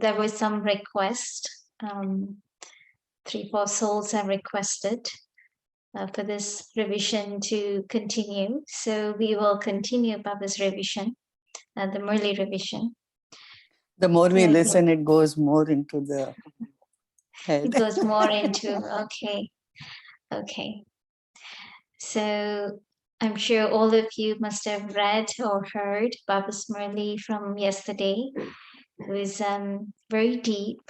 there was some request. 3-4 souls have requested for this revision to continue. So we will continue about this revision, the Murli revision. The more we listen, it goes more into the head. It goes more into, okay. So I'm sure all of you must have read or heard Baba's Murli from yesterday. It was very deep,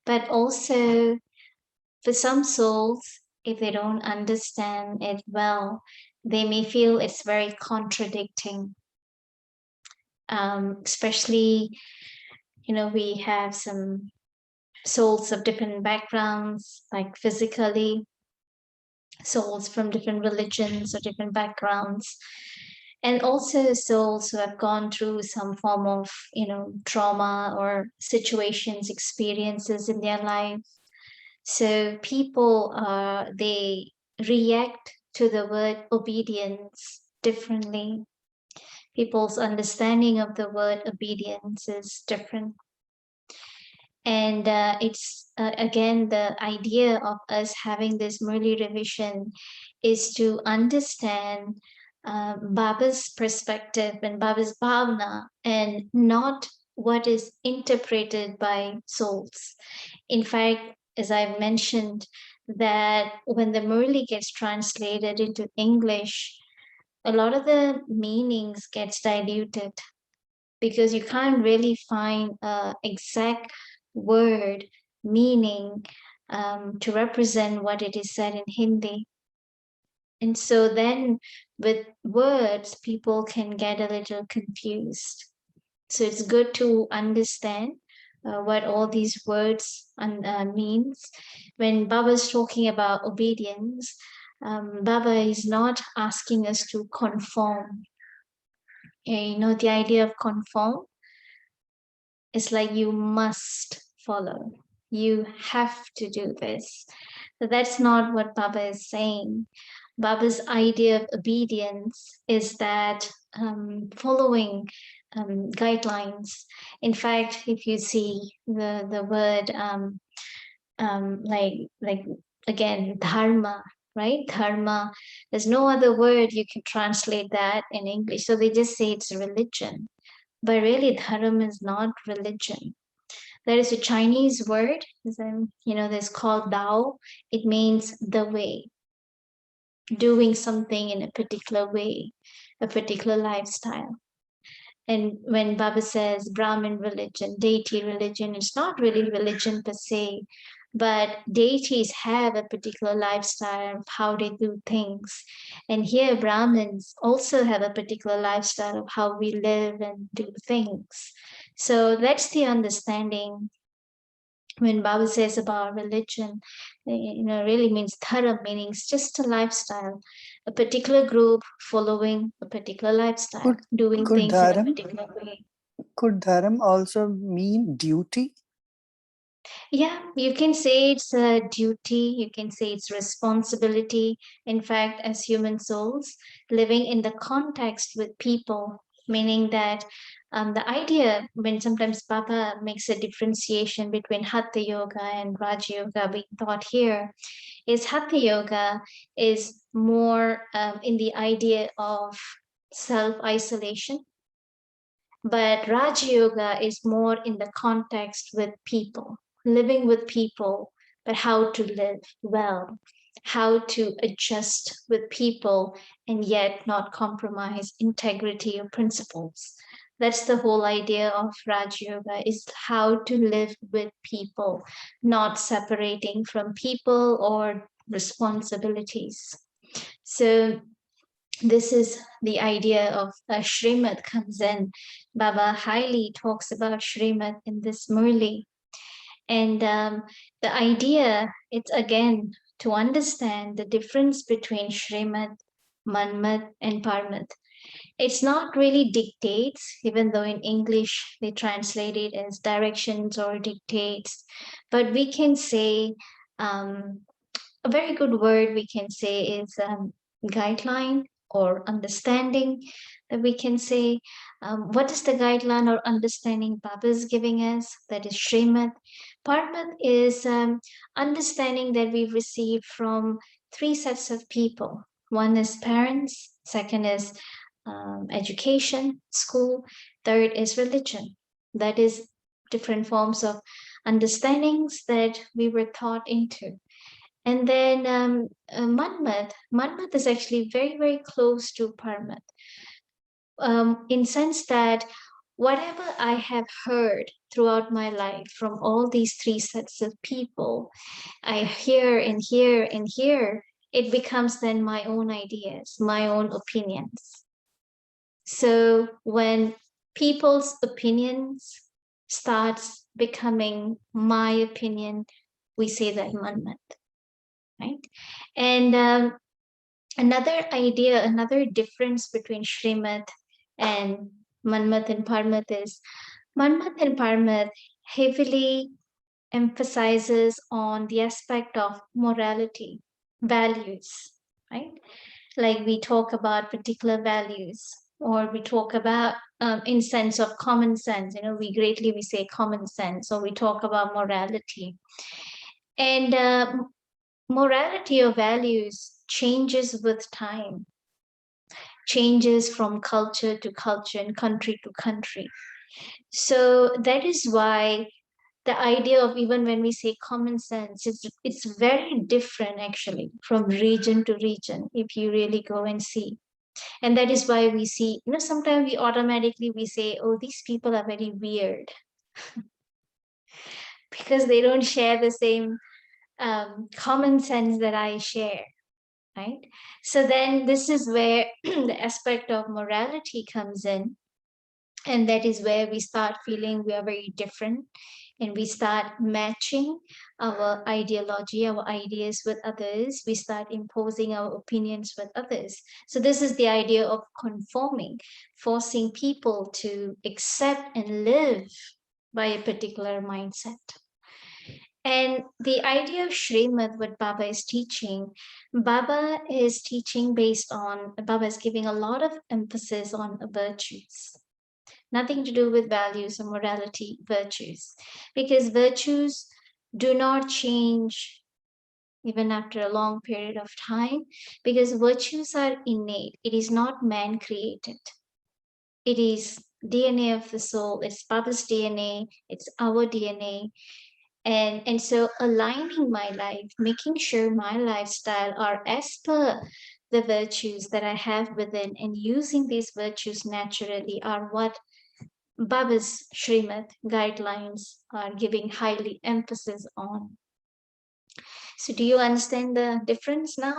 but also for some souls, if they don't understand it well, they may feel it's very contradicting. Especially, we have some souls of different backgrounds, like physically, souls from different religions or different backgrounds, and also souls who have gone through some form of, trauma or situations, experiences in their life. So people, they react to the word obedience differently. People's understanding of the word obedience is different. And it's, again, the idea of us having this Murli revision is to understand Baba's perspective and Baba's bhavna, and not what is interpreted by souls. In fact, as I've mentioned, that when the Murli gets translated into English, a lot of the meanings gets diluted, because you can't really find an exact word meaning to represent what it is said in Hindi. And so then with words, people can get a little confused. So it's good to understand what all these words means. When Baba is talking about obedience, Baba is not asking us to conform. The idea of conform is like you must follow. You have to do this. So that's not what Baba is saying. Baba's idea of obedience is that following guidelines. In fact, if you see the word like again, dharma, right? Dharma, there's no other word you can translate that in English. So they just say it's religion. But really, dharma is not religion. There is a Chinese word, that's called Dao. It means the way, doing something in a particular way, a particular lifestyle. And when Baba says Brahmin religion, deity religion, it's not really religion per se, but deities have a particular lifestyle of how they do things. And here Brahmins also have a particular lifestyle of how we live and do things. So that's the understanding when Baba says about religion. Really means dharma, meaning it's just a lifestyle, a particular group following a particular lifestyle, doing things in a particular way. Could dharma also mean duty? Yeah, you can say it's a duty, you can say it's responsibility. In fact, as human souls, living in the context with people, meaning that the idea, when sometimes Baba makes a differentiation between Hatha Yoga and Raja Yoga being taught here, is Hatha Yoga is more in the idea of self-isolation, but Raja Yoga is more in the context with people, living with people, but how to live well, how to adjust with people and yet not compromise integrity or principles. That's the whole idea of Raj Yoga, is how to live with people, not separating from people or responsibilities. So this is the idea of Srimad comes in. Baba highly talks about Srimad in this Murli. And the idea, it's again to understand the difference between Srimad, Manmad, and Parmad. It's not really dictates, even though in English they translate it as directions or dictates. But we can say, a very good word we can say is guideline or understanding that we can say. What is the guideline or understanding Baba is giving us? That is Srimad. Parmat is understanding that we've received from three sets of people. One is parents, second is education, school, third is religion. That is different forms of understandings that we were taught into. And then Manmat is actually very, very close to Parmat, in sense that whatever I have heard throughout my life from all these three sets of people, I hear and hear and hear, it becomes then my own ideas, my own opinions. So when people's opinions starts becoming my opinion, we say that Manmat, right? And another idea, another difference between Srimad and Manmat and Parmat is Manmat and Parmat heavily emphasizes on the aspect of morality, values, right? Like we talk about particular values, or we talk about in sense of common sense. We say common sense, or we talk about morality. And morality or values changes with time, changes from culture to culture and country to country. So that is why the idea of, even when we say common sense, it's very different actually from region to region, if you really go and see. And that is why we see, sometimes we say, oh, these people are very weird, because they don't share the same common sense that I share, right? So then this is where the aspect of morality comes in. And that is where we start feeling we are very different, and we start matching our ideology, our ideas with others. We start imposing our opinions with others. So this is the idea of conforming, forcing people to accept and live by a particular mindset. And the idea of Srimad, what Baba is teaching, Baba is giving a lot of emphasis on virtues. Nothing to do with values or morality, virtues. Because virtues do not change even after a long period of time, because virtues are innate. It is not man created. It is DNA of the soul. It's Baba's DNA. It's our DNA. And so aligning my life, making sure my lifestyle are as per the virtues that I have within, and using these virtues naturally, are what Baba's Srimad guidelines are giving highly emphasis on. So do you understand the difference now?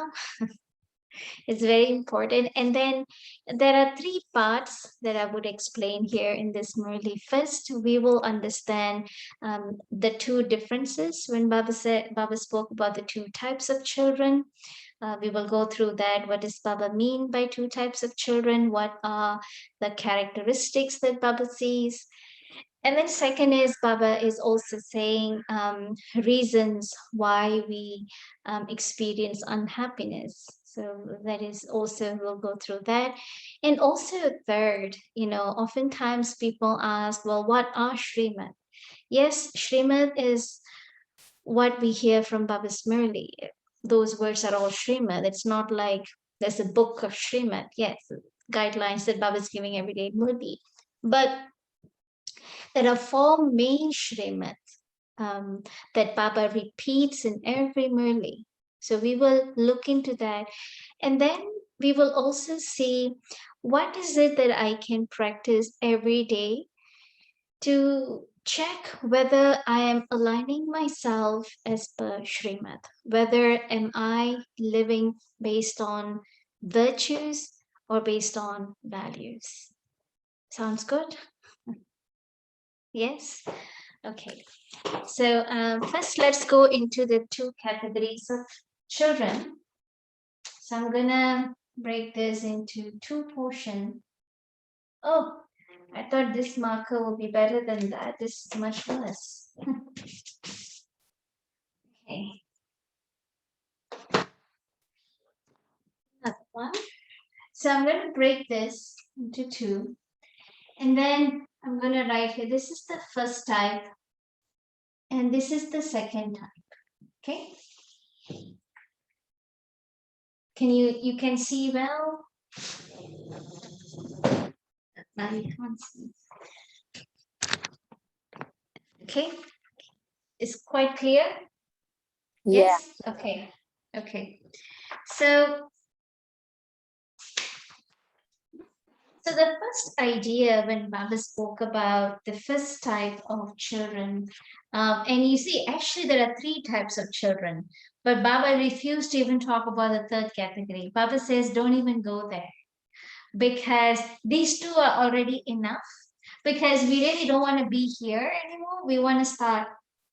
It's very important. And then there are three parts that I would explain here in this Murli. First, we will understand the two differences. When Baba spoke about the two types of children, we will go through that. What does Baba mean by two types of children? What are the characteristics that Baba sees? And then second is Baba is also saying reasons why we experience unhappiness. So that is also, we'll go through that. And also third, oftentimes people ask, well, what are Srimad? Yes, Srimad is what we hear from Baba's Murli. Those words are all Srimad. It's not like there's a book of Srimad. Yes, guidelines that Baba's giving every day Murli. But there are four main Srimads that Baba repeats in every Murli. So we will look into that. And then we will also see what is it that I can practice every day to check whether I am aligning myself as per Srimad, whether am I living based on virtues or based on values. Sounds good? Yes? Okay. So first, let's go into the two categories of children. So I'm gonna break this into two portions. Oh, I thought this marker would be better than that. This is much worse. Okay. Another one. So I'm going to break this into two. And then I'm going to write here, this is the first type. And this is the second type. Okay. You can see well? Now you can't see. Okay. It's quite clear? Yeah. Yes? Okay. Okay. So the first idea when Baba spoke about the first type of children, and you see, actually there are three types of children, but Baba refused to even talk about the third category. Baba says, don't even go there because these two are already enough, because we really don't want to be here anymore. We want to start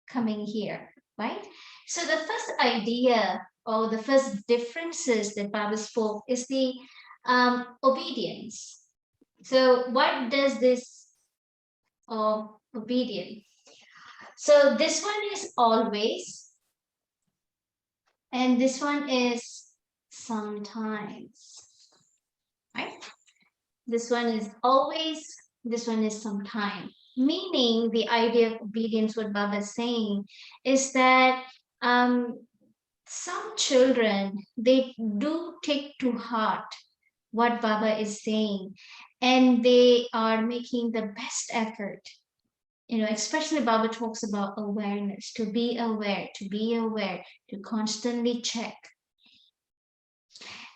coming here, right? So the first idea or the first differences that Baba spoke is the obedience. So what does this obedience? So this one is always, and this one is sometimes, right? This one is always, this one is sometimes. Meaning the idea of obedience, what Baba is saying, is that some children, they do take to heart what Baba is saying, and they are making the best effort. Especially Baba talks about awareness, to be aware, to constantly check.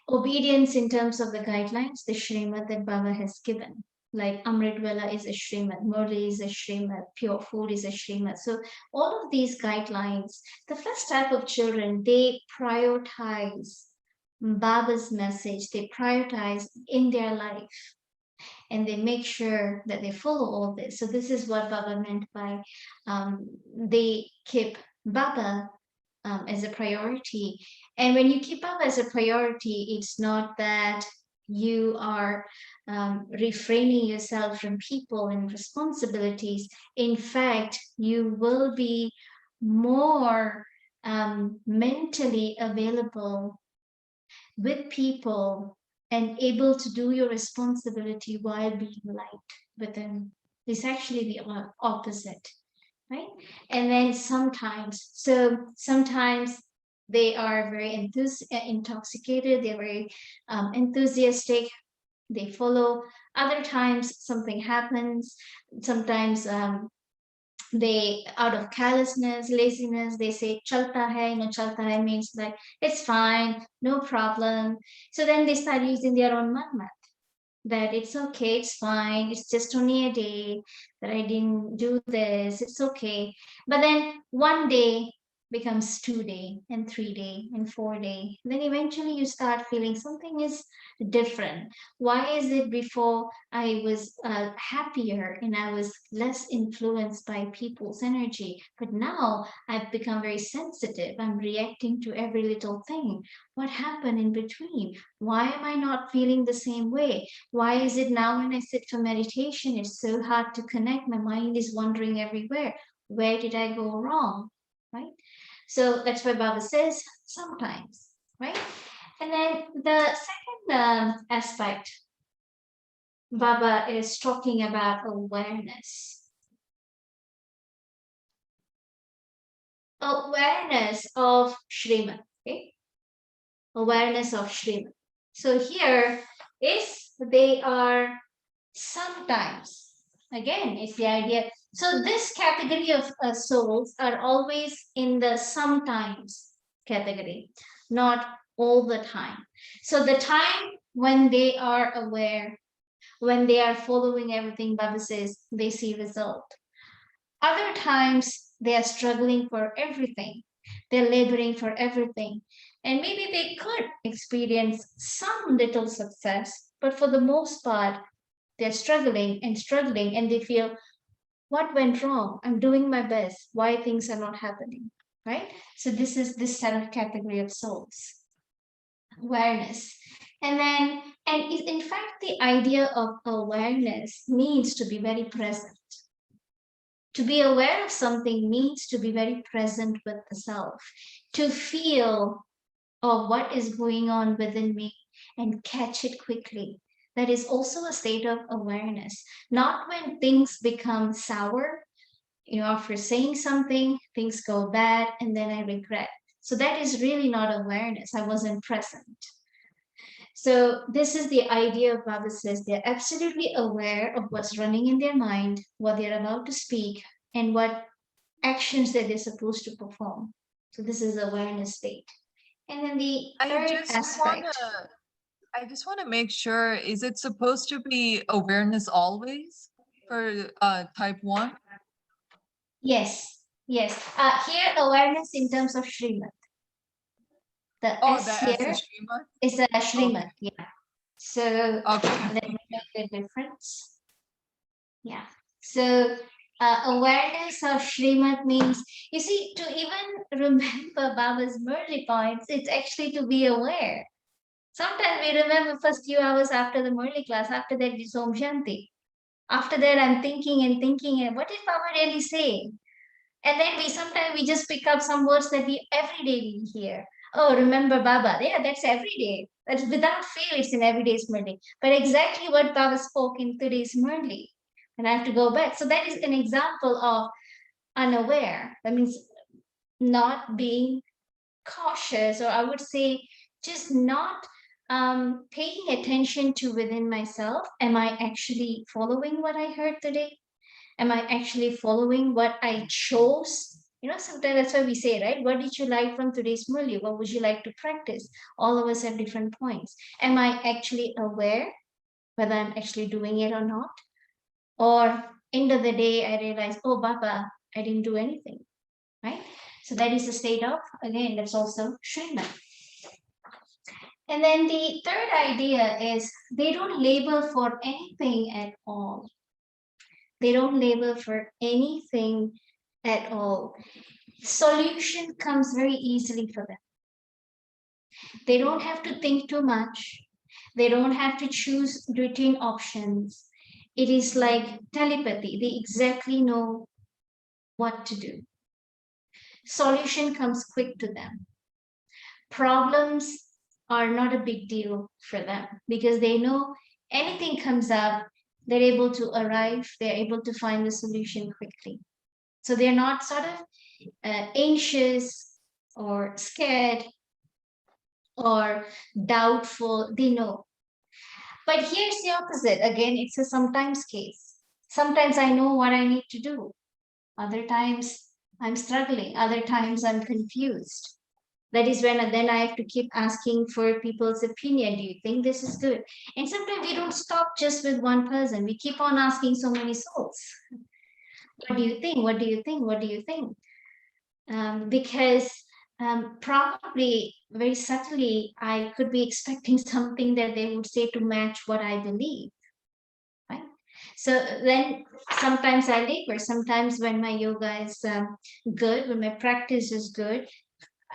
Obedience in terms of the guidelines, the Shrimad that Baba has given. Like Amrit Vela is a Shrimad, Murli is a Shrimad, pure food is a Shrimad. So all of these guidelines, the first type of children, they prioritize Baba's message, they prioritize in their life, and they make sure that they follow all this. So this is what Baba meant by they keep Baba as a priority. And when you keep Baba as a priority, it's not that you are refraining yourself from people and responsibilities. In fact, you will be more mentally available with people and able to do your responsibility while being light within. It's actually the opposite, right? And then sometimes they are very intoxicated, they're very enthusiastic, they follow. Other times something happens, sometimes they, out of carelessness, laziness, they say chalta hai. Chalta hai means like it's fine, no problem. So then they start using their own manmat, that it's okay, it's fine, it's just only a day that I didn't do this, it's okay. But then one day becomes 2 day and 3 day and 4 day. Then eventually you start feeling something is different. Why is it before I was happier and I was less influenced by people's energy, but now I've become very sensitive, I'm reacting to every little thing. What happened in between? Why am I not feeling the same way? Why is it now when I sit for meditation, it's so hard to connect? My mind is wandering everywhere. Where did I go wrong? Right? So that's why Baba says sometimes, right? And then the second aspect, Baba is talking about awareness. Awareness of Srimad, okay? Awareness of Srimad. So here is they are sometimes. Again, it's the idea. So this category of souls are always in the sometimes category, not all the time. So the time when they are aware, when they are following everything Baba says, they see result. Other times they are struggling for everything. They're laboring for everything. And maybe they could experience some little success, but for the most part, they're struggling and they feel, what went wrong? I'm doing my best. Why things are not happening, right? So this is this set of category of souls. Awareness. And in fact, the idea of awareness means to be very present. To be aware of something means to be very present with the self, to feel what is going on within me, and catch it quickly. That is also a state of awareness, not when things become sour, after saying something, things go bad, and then I regret. So that is really not awareness. I wasn't present. So this is the idea of Baba says they're absolutely aware of what's running in their mind, what they're about to speak, and what actions that they're supposed to perform. So this is awareness state. And then the I third just wanna aspect. I just wanna make sure, is it supposed to be awareness always for type 1? Yes, yes. Here awareness in terms of Srimad. The Oh, S the S here is Srimad? is a Srimad, Okay. yeah. So Okay. let me make the difference. Yeah. So awareness of Srimad means, you see, to even remember Baba's Murli points, it's actually to be aware. Sometimes we remember first few hours after the Murli class, after that we Om Shanti. After that, I'm thinking and what did Baba really say? And then we just pick up some words that we every day we hear. Oh, remember Baba. Yeah, that's every day. That's without fail, it's in everyday's Murli. But exactly what Baba spoke in today's Murli. And I have to go back. So that is an example of unaware. That means not being cautious, or I would say just not paying attention to within myself. Am I actually following what I heard today? Am I actually following what I chose? Sometimes that's why we say, right? What did you like from today's Murli? What would you like to practice? All of us have different points. Am I actually aware whether I'm actually doing it or not? Or end of the day, I realize, oh, Baba, I didn't do anything, right? So that is the state of, again, that's also Shrina. And then the third idea is they don't label for anything at all. They don't label for anything at all. Solution comes very easily for them. They don't have to think too much. They don't have to choose between options. It is like telepathy. They exactly know what to do. Solution comes quick to them. Problems are not a big deal for them because they know anything comes up, they're able to arrive, they're able to find the solution quickly. So they're not sort of anxious or scared or doubtful. They know. But here's the opposite. Again, it's a sometimes case. Sometimes I know what I need to do. Other times I'm struggling. Other times I'm confused. That is when then I have to keep asking for people's opinion. Do you think this is good? And sometimes we don't stop just with one person. We keep on asking so many souls. What do you think? What do you think? What do you think? Because probably very subtly, I could be expecting something that they would say to match what I believe. Right? So then sometimes I labor. Sometimes when my yoga is good, when my practice is good,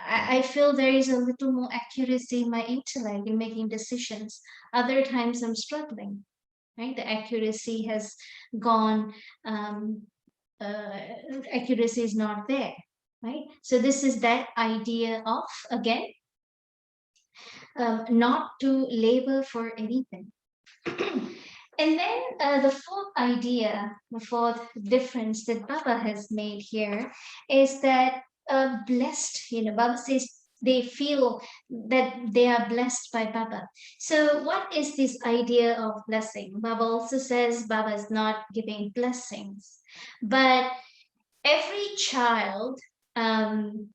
I feel there is a little more accuracy in my intellect in making decisions. Other times I'm struggling, right? The accuracy has gone, accuracy is not there, right? So this is that idea of, again, not to labor for anything. And then the fourth idea, the fourth difference that Baba has made here is that blessed, Baba says they feel that they are blessed by Baba. So what is this idea of blessing? Baba also says Baba is not giving blessings, but every child, when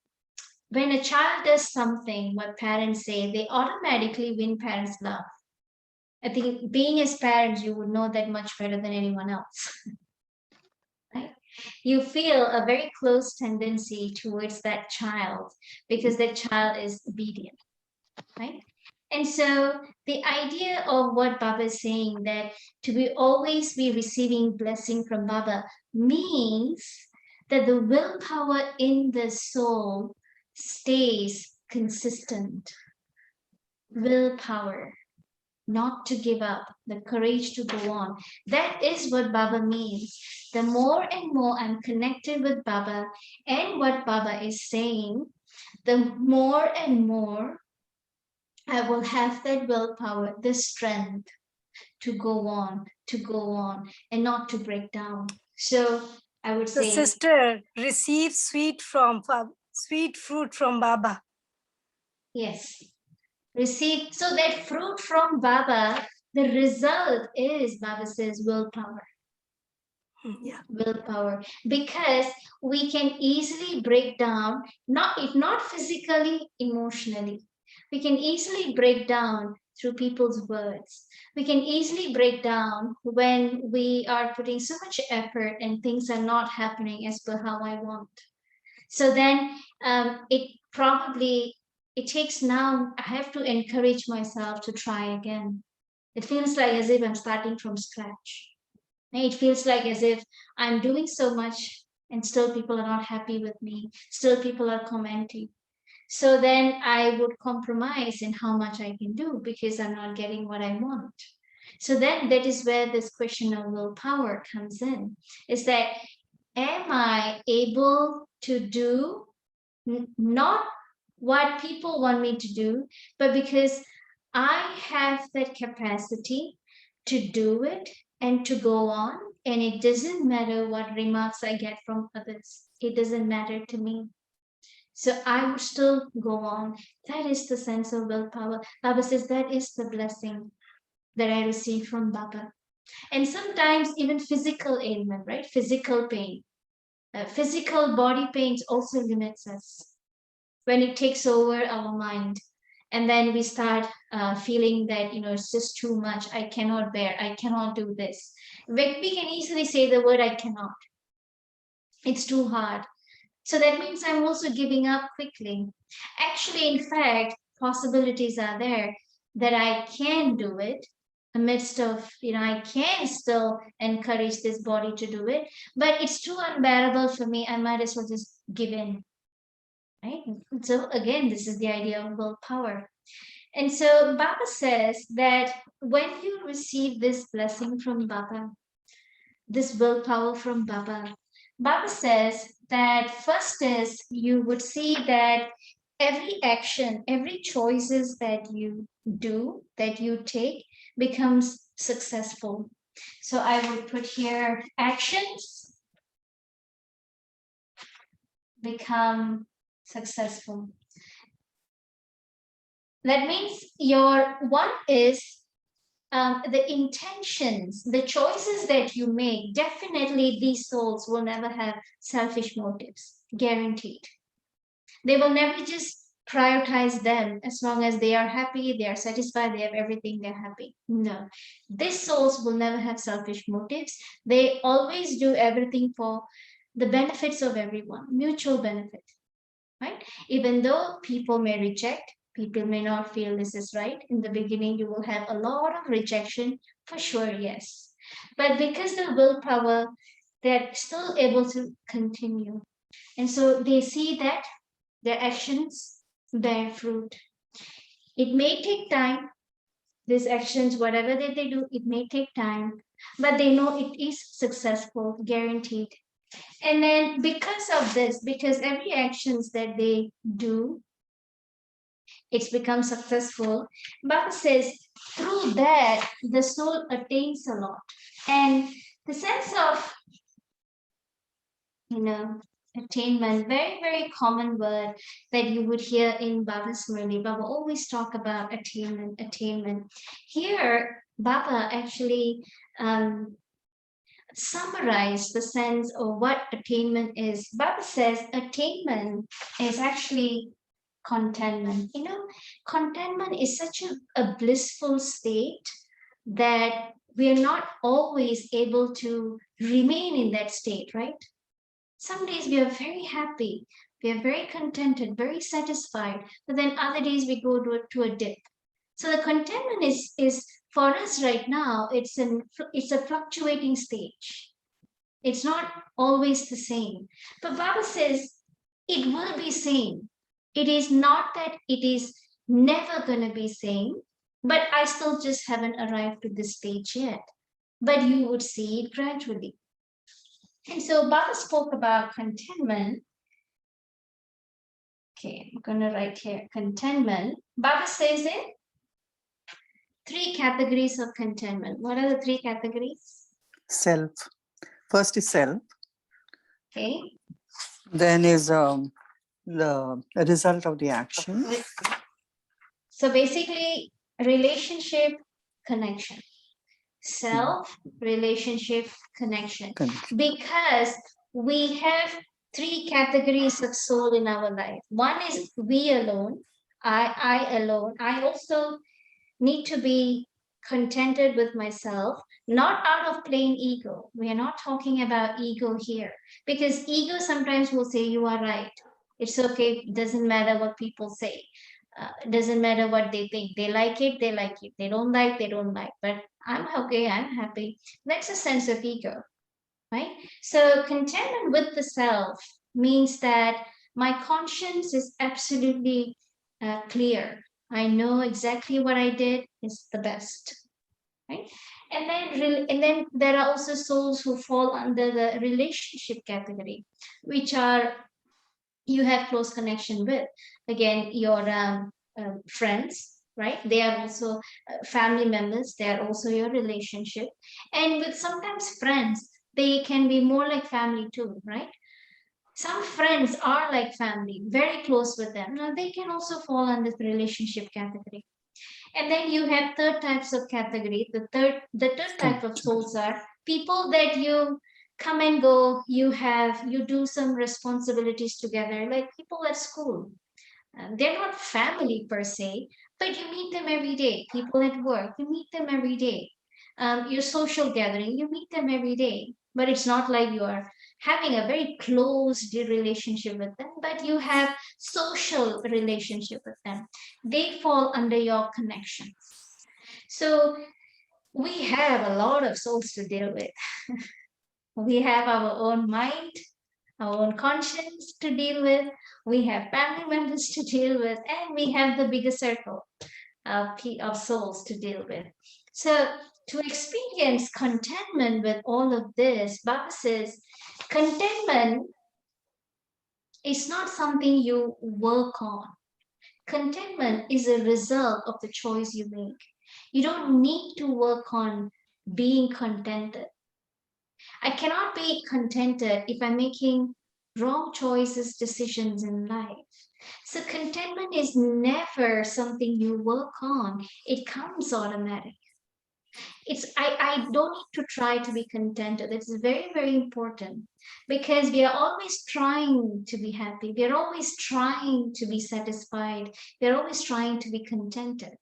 a child does something, what parents say, they automatically win parents' love. I think being as parents, you would know that much better than anyone else. Right? You feel a very close tendency towards that child because that child is obedient, right? And so the idea of what Baba is saying, that to be always be receiving blessing from Baba, means that the willpower in the soul stays consistent. Willpower, not to give up, the courage to go on. That is what Baba means. The more and more I'm connected with Baba and what Baba is saying, the more and more I will have that willpower, the strength to go on, and not to break down. So I would The say, sister receives sweet fruit from Baba. yes, receive. So that fruit from Baba, the result is, Baba says, willpower. Yeah. Willpower, because we can easily break down, not if not physically, emotionally. We can easily break down through people's words. We can easily break down when we are putting so much effort and things are not happening as per how I want. So then it takes, now I have to encourage myself to try again. It feels like as if I'm starting from scratch. It feels like as if I'm doing so much and still people are not happy with me, still people are commenting. So then I would compromise in how much I can do because I'm not getting what I want. So then that is where this question of willpower comes in, is that am I able to do not what people want me to do, but because I have that capacity to do it and to go on. And it doesn't matter what remarks I get from others, it doesn't matter to me. So I would still go on. That is the sense of willpower. Baba says that is the blessing that I receive from Baba. And sometimes even physical ailment, right? Physical pain. Physical body pains also limits us when it takes over our mind, and then we start feeling that it's just too much, I cannot bear, I cannot do this. We can easily say the word I cannot, it's too hard. So that means I'm also giving up quickly. Actually, in fact, possibilities are there that I can do it amidst of, I can still encourage this body to do it, but it's too unbearable for me, I might as well just give in. Right? So again, this is the idea of willpower. And so Baba says that when you receive this blessing from Baba, this willpower from Baba, Baba says that first is you would see that every action, every choices that you do, that you take, becomes successful. So I would put here actions become successful. That means your one is the intentions, the choices that you make. Definitely, these souls will never have selfish motives, guaranteed. They will never just prioritize them as long as they are happy, they are satisfied, they have everything, they're happy. No, these souls will never have selfish motives. They always do everything for the benefits of everyone, mutual benefit, right? Even though people may reject, people may not feel this is right. In the beginning, you will have a lot of rejection, for sure, yes. But because the willpower, they're still able to continue. And so they see that their actions bear fruit. It may take time, these actions, whatever that they do, it may take time, but they know it is successful, guaranteed. And then because of this, because every actions that they do, it's become successful. Baba says through that the soul attains a lot. And the sense of, attainment, very, very common word that you would hear in Baba's Murli. Baba always talk about attainment, attainment. Here, Baba actually summarize the sense of what attainment is. Baba says attainment is actually contentment. Contentment is such a blissful state that we are not always able to remain in that state, right? Some days we are very happy, we are very contented, very satisfied, but then other days we go to a dip. So the contentment is for us right now, it's a fluctuating stage. It's not always the same. But Baba says it will be same. It is not that it is never going to be same, but I still just haven't arrived to this stage yet. But you would see it gradually. And so Baba spoke about contentment. Okay, I'm gonna write here contentment. Baba says in 3 categories of contentment. What are the 3 categories? Self. First is self. Okay. Then is the result of the action. So basically, relationship, connection. Self, relationship, connection. Connection. Because we have 3 categories of soul in our life. One is we alone, I alone. I also need to be contented with myself, not out of plain ego. We are not talking about ego here, because ego sometimes will say, you are right. It's okay. It doesn't matter what people say. It doesn't matter what they think. They like it, they like it. They don't like, they don't like. But I'm okay, I'm happy. That's a sense of ego, right? So contentment with the self means that my conscience is absolutely clear. I know exactly what I did is the best, right? And then there are also souls who fall under the relationship category, which are you have close connection with. Again, your friends, right? They are also family members. They are also your relationship. And with sometimes friends, they can be more like family too, right? Some friends are like family, very close with them. Now they can also fall under the relationship category. And then you have third types of category. The third type of souls are people that you come and go, you do some responsibilities together, like people at school. They're not family per se, but you meet them every day. People at work, you meet them every day. Your social gathering, you meet them every day. But it's not like you are having a very close relationship with them, but you have social relationship with them. They fall under your connections. So we have a lot of souls to deal with. We have our own mind, our own conscience to deal with, we have family members to deal with, and we have the bigger circle of souls to deal with. So to experience contentment with all of this, Baba says contentment is not something you work on. Contentment is a result of the choice you make. You don't need to work on being contented. I cannot be contented if I'm making wrong choices, decisions in life. So contentment is never something you work on. It comes automatic. I don't need to try to be contented. It's very, very important because we are always trying to be happy. We are always trying to be satisfied. We are always trying to be contented,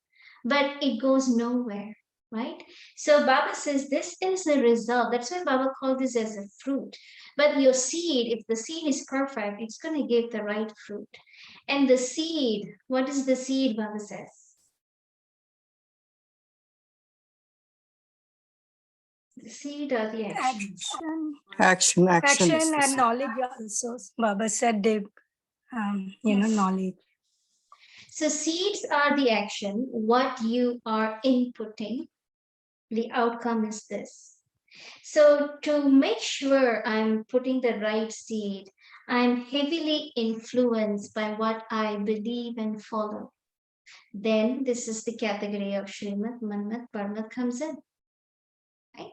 but it goes nowhere, right? So Baba says this is a result. That's why Baba called this as a fruit. But your seed, if the seed is perfect, it's going to give the right fruit. And the seed, what is the seed, Baba says? The seed or the action? Action is Action the and seed. knowledge also. Baba said they, knowledge. So seeds are the action, what you are inputting, the outcome is this. So to make sure I'm putting the right seed, I'm heavily influenced by what I believe and follow. Then this is the category of Shrimat, Manmat, Parmat comes in. Right?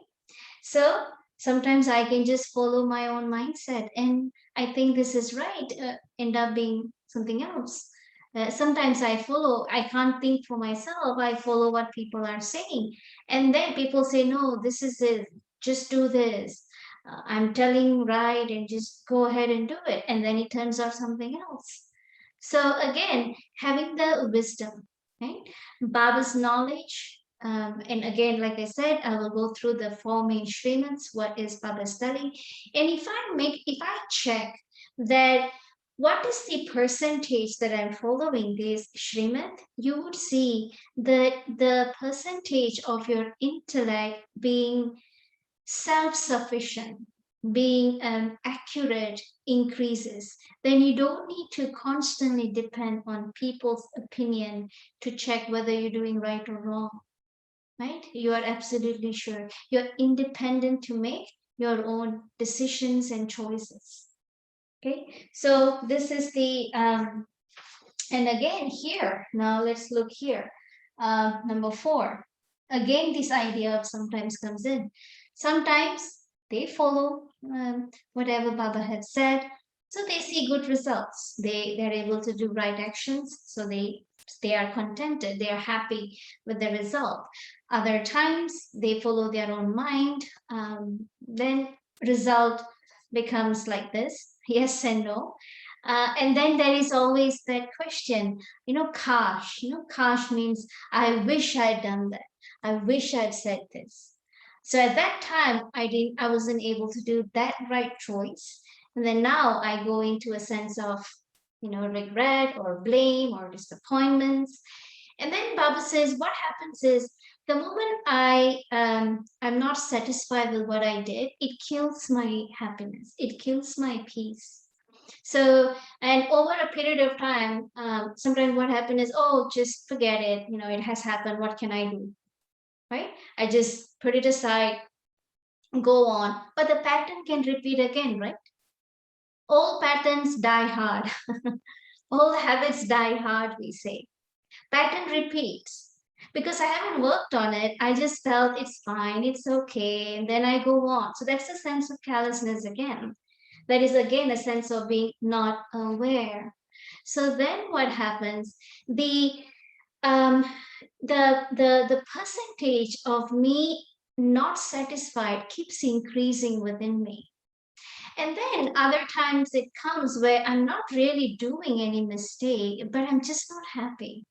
So sometimes I can just follow my own mindset and I think this is right, end up being something else. Sometimes I can't think for myself, I follow what people are saying. And then people say, no, this is it, just do this. I'm telling right and just go ahead and do it. And then it turns out something else. So again, having the wisdom, right? Baba's knowledge, and again, like I said, I will go through the 4 main Srimats, what is Baba studying. And if I check that what is the percentage that I'm following this Srimat, you would see that the percentage of your intellect being self-sufficient, being accurate increases, then you don't need to constantly depend on people's opinion to check whether you're doing right or wrong, right? You are absolutely sure. You're independent to make your own decisions and choices. Okay, so this is the And again, here, now let's look here. Number 4. Again, this idea of sometimes comes in. Sometimes they follow whatever Baba had said, so they see good results. They're able to do right actions, so they are contented, they are happy with the result. Other times they follow their own mind, then result becomes like this, yes and no. And then there is always that question, kash. Kash means I wish I'd done that. I wish I'd said this. So at that time, I wasn't able to do that right choice. And then now I go into a sense of, regret or blame or disappointments. And then Baba says, what happens is the moment I'm not satisfied with what I did, it kills my happiness. It kills my peace. So, and over a period of time, sometimes what happens is, oh, just forget it. It has happened. What can I do? Right? I just put it aside, go on. But the pattern can repeat again, right? All patterns die hard. All habits die hard, we say. Pattern repeats. Because I haven't worked on it, I just felt it's fine, it's okay, and then I go on. So that's a sense of callousness again. That is again a sense of being not aware. So then what happens? Um, the percentage of me not satisfied keeps increasing within me. And then other times it comes where I'm not really doing any mistake, but I'm just not happy.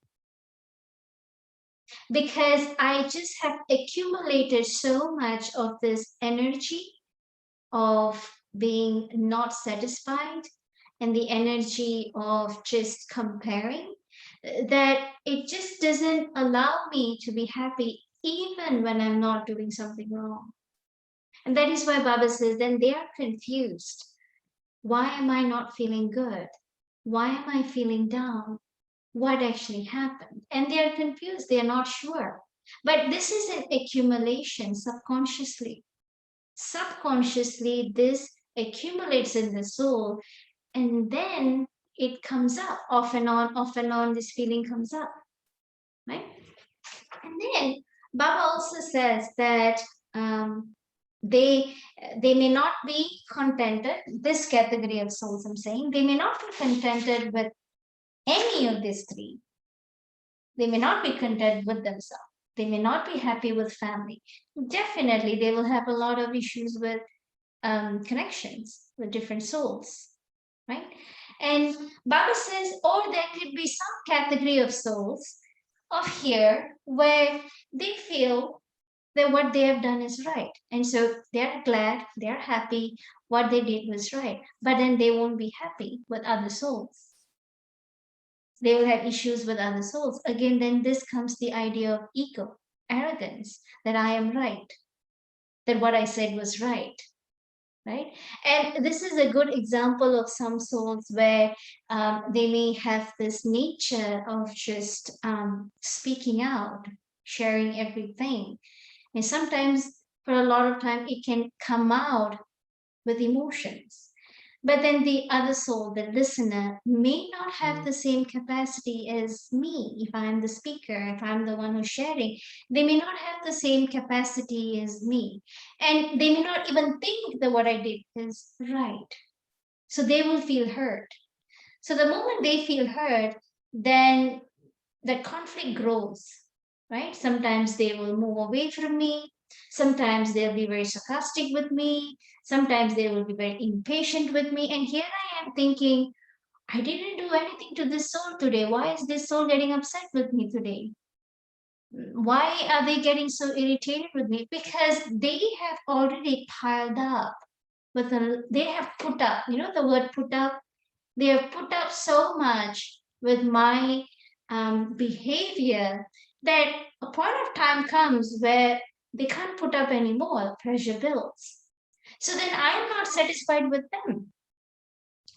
Because I just have accumulated so much of this energy of being not satisfied and the energy of just comparing that it just doesn't allow me to be happy even when I'm not doing something wrong. And that is why Baba says, then they are confused. Why am I not feeling good? Why am I feeling down? What actually happened? And they are confused, they are not sure. But this is an accumulation subconsciously. Subconsciously, this accumulates in the soul, and then it comes up off and on, this feeling comes up, right? And then Baba also says that they may not be contented, this category of souls I'm saying, they may not be contented with any of these three. They may not be content with themselves. They may not be happy with family. Definitely, they will have a lot of issues with connections with different souls, right? And Baba says, or there could be some category of souls of here where they feel that what they have done is right. And so they're glad, they're happy, what they did was right. But then they won't be happy with other souls. They will have issues with other souls. Again, then this comes the idea of ego, arrogance, that I am right, that what I said was right, right? And this is a good example of some souls where they may have this nature of just speaking out, sharing everything. And sometimes, for a lot of time, it can come out with emotions. But then the other soul, the listener, may not have the same capacity as me. If I'm the speaker, if I'm the one who's sharing, they may not have the same capacity as me. And they may not even think that what I did is right. So they will feel hurt. So the moment they feel hurt, then the conflict grows, right? Sometimes they will move away from me. Sometimes they'll be very sarcastic with me. Sometimes they will be very impatient with me. And here I am thinking, I didn't do anything to this soul today. Why is this soul getting upset with me today? Why are they getting so irritated with me? Because they have already piled up they have put up, the word put up, they have put up so much with my behavior that a point of time comes where they can't put up anymore, pressure builds. So then I'm not satisfied with them.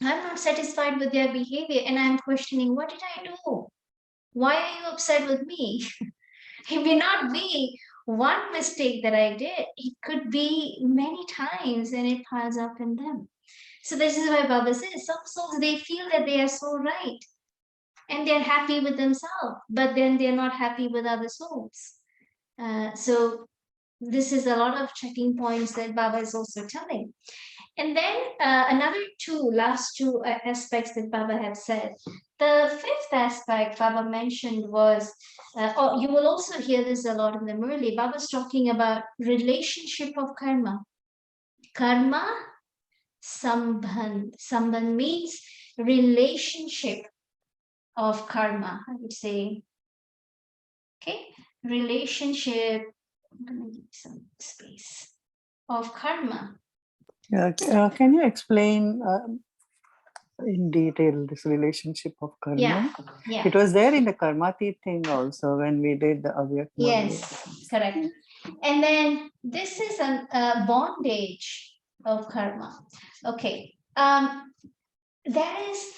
I'm not satisfied with their behavior, and I'm questioning, what did I do? Why are you upset with me? It may not be one mistake that I did. It could be many times, and it piles up in them. So this is why Baba says, some souls, they feel that they are so right. and they're happy with themselves, but then they're not happy with other souls. So this is a lot of checking points that Baba is also telling. And then last two aspects that Baba had said. The fifth aspect Baba mentioned was, you will also hear this a lot in the Murli. Baba's talking about relationship of karma. Karma sambandh. Sambandh means relationship of karma, I would say. Okay, relationship. I'm gonna give some space of karma. Can you explain in detail this relationship of karma? Yeah. It was there in the Karmati thing also when we did the Avyakt. Yes, correct. And then this is a bondage of karma. Okay. There is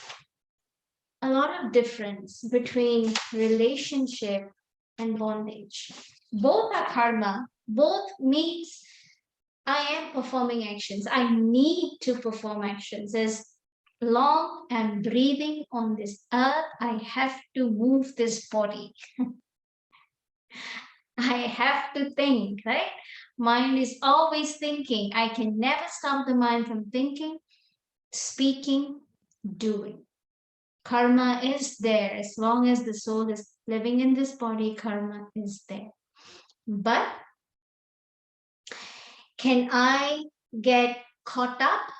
a lot of difference between relationship and bondage. Both are karma. Both means I am performing actions. I need to perform actions. As long I'm breathing on this earth, I have to move this body. I have to think, right? Mind is always thinking. I can never stop the mind from thinking, speaking, doing. Karma is there. As long as the soul is living in this body, karma is there. But can I get caught up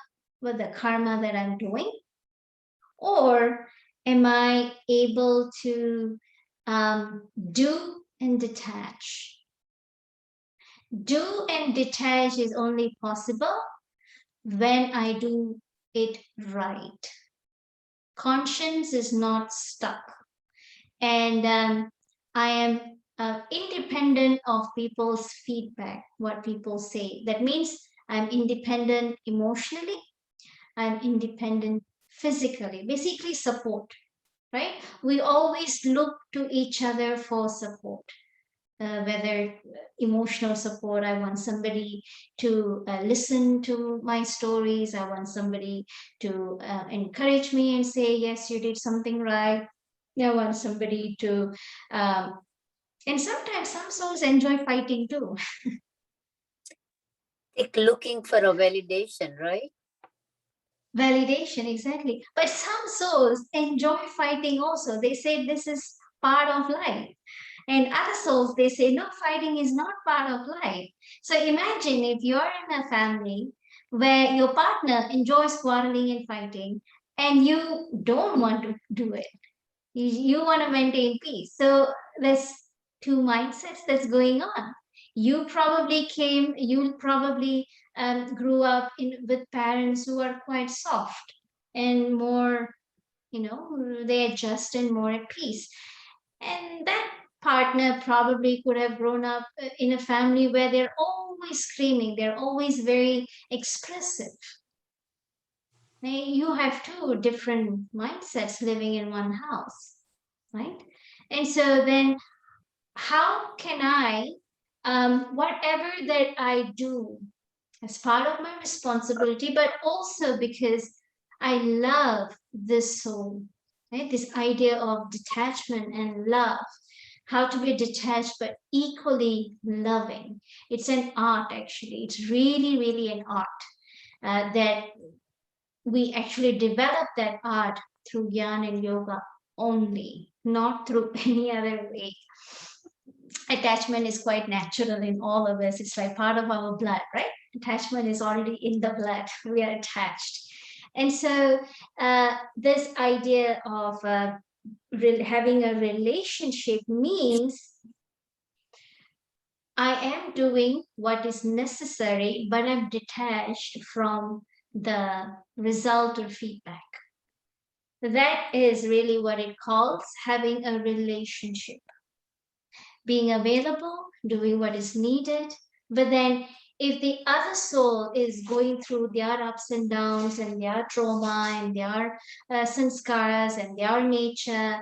with the karma that I'm doing? Or am I able to do and detach? Do and detach is only possible when I do it right. Conscience is not stuck. And I am independent of people's feedback, what people say. That means I'm independent emotionally, I'm independent physically, basically support, right? We always look to each other for support. Whether emotional support, I want somebody to listen to my stories, I want somebody to encourage me and say, yes, you did something right. I want somebody to, and sometimes some souls enjoy fighting too. Like looking for a validation, right? Validation, exactly. But some souls enjoy fighting also. They say this is part of life. And other souls, they say, no, fighting is not part of life. So imagine if you're in a family where your partner enjoys quarreling and fighting, and you don't want to do it. You want to maintain peace. So there's two mindsets that's going on. You probably grew up with parents who are quite soft and more, they adjust and more at peace. And that partner probably could have grown up in a family where they're always screaming, they're always very expressive. You have two different mindsets living in one house, right? And so then how can I, whatever that I do as part of my responsibility, but also because I love this soul, right? This idea of detachment and love, how to be detached but equally loving. It's an art, actually. It's really, really an art that we actually develop that art through Gyan and yoga only, not through any other way. Attachment is quite natural in all of us. It's like part of our blood, right? Attachment is already in the blood. We are attached. And so this idea of having a relationship means I am doing what is necessary, but I'm detached from the result or feedback. That is really what it calls having a relationship. Being available, doing what is needed, but then if the other soul is going through their ups and downs and their trauma and their sanskaras and their nature,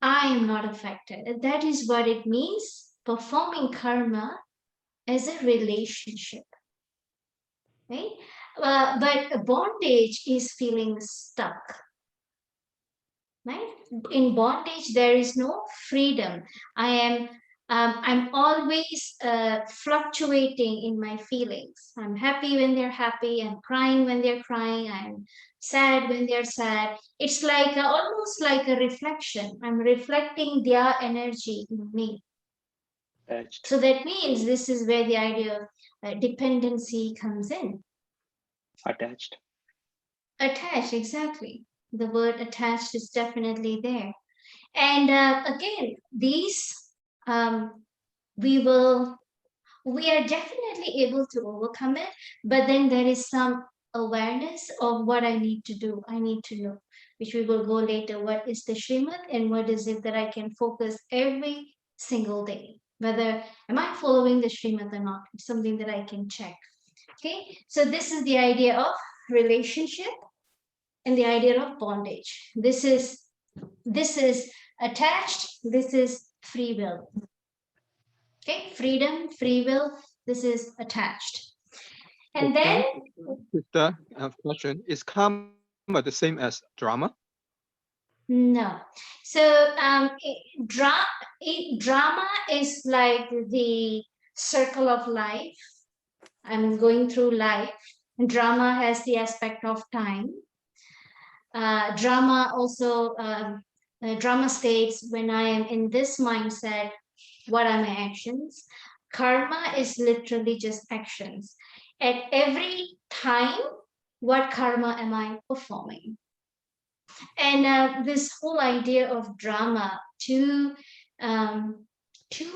I am not affected. That is what it means, performing karma as a relationship, right? But bondage is feeling stuck. right? In bondage, there is no freedom. I'm always fluctuating in my feelings. I'm happy when they're happy. I'm crying when they're crying. I'm sad when they're sad. It's like almost like a reflection. I'm reflecting their energy in me. Attached. So that means this is where the idea of dependency comes in. Attached. Attached, exactly. The word attached is definitely there. And again, these we are definitely able to overcome it, but then there is some awareness of what I need to do. I need to know, which we will go later. What is the Srimad and what is it that I can focus every single day? Whether am I following the Srimad or not? It's something that I can check. Okay, so this is the idea of relationship and the idea of bondage. This is attached, this is free will. Okay, freedom, free will, this is attached. And then Sister, I have a question. Is karma the same as drama? no. So drama is like the circle of life. I'm going through life. Drama has the aspect of time. Drama also drama states when I am in this mindset, what are my actions? Karma is literally just actions. At every time, what karma am I performing? And this whole idea of drama, two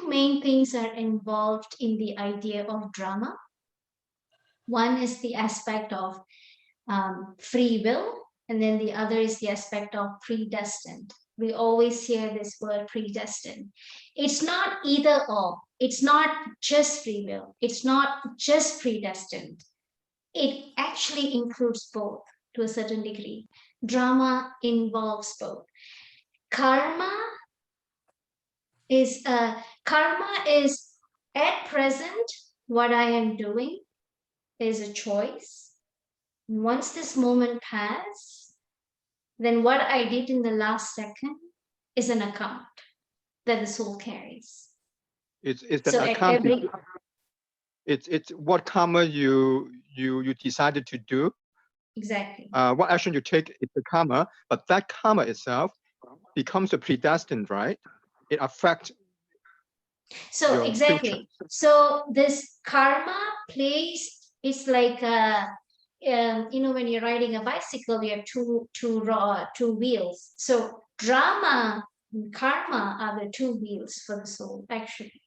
main things are involved in the idea of drama. One is the aspect of free will, and then the other is the aspect of predestined. We always hear this word predestined. It's not either or. It's not just free will. It's not just predestined. It actually includes both to a certain degree. Drama involves both. Karma is at present what I am doing is a choice. Once this moment passes, then what I did in the last second is an account that the soul carries. It's that So at account. every It's what karma you decided to do. exactly. What action you take is the karma, but that karma itself becomes a predestined, right? It affects So your exactly. So this karma plays. It's like when you're riding a bicycle, you have two wheels. So drama and karma are the two wheels for the soul, actually.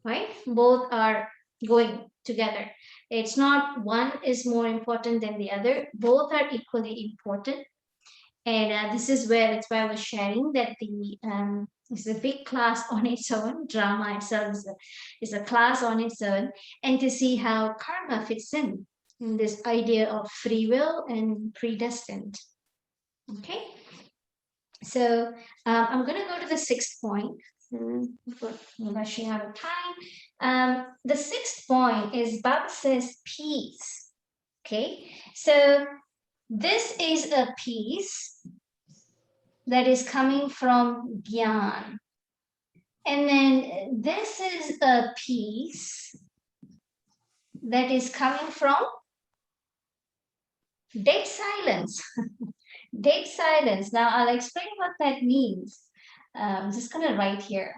Right? Both are going together. It's not one is more important than the other. Both are equally important. And this is where it's why I was sharing that the is a big class on its own. Drama itself is a class on its own, and to see how karma fits in this idea of free will and predestined. Okay, so I'm going to go to the sixth point. Rushing out of time. The sixth point is Baba says peace. Okay, so this is a peace that is coming from Gyan. And then this is a piece that is coming from dead silence. Dead silence. Now I'll explain what that means. I'm just going to write here.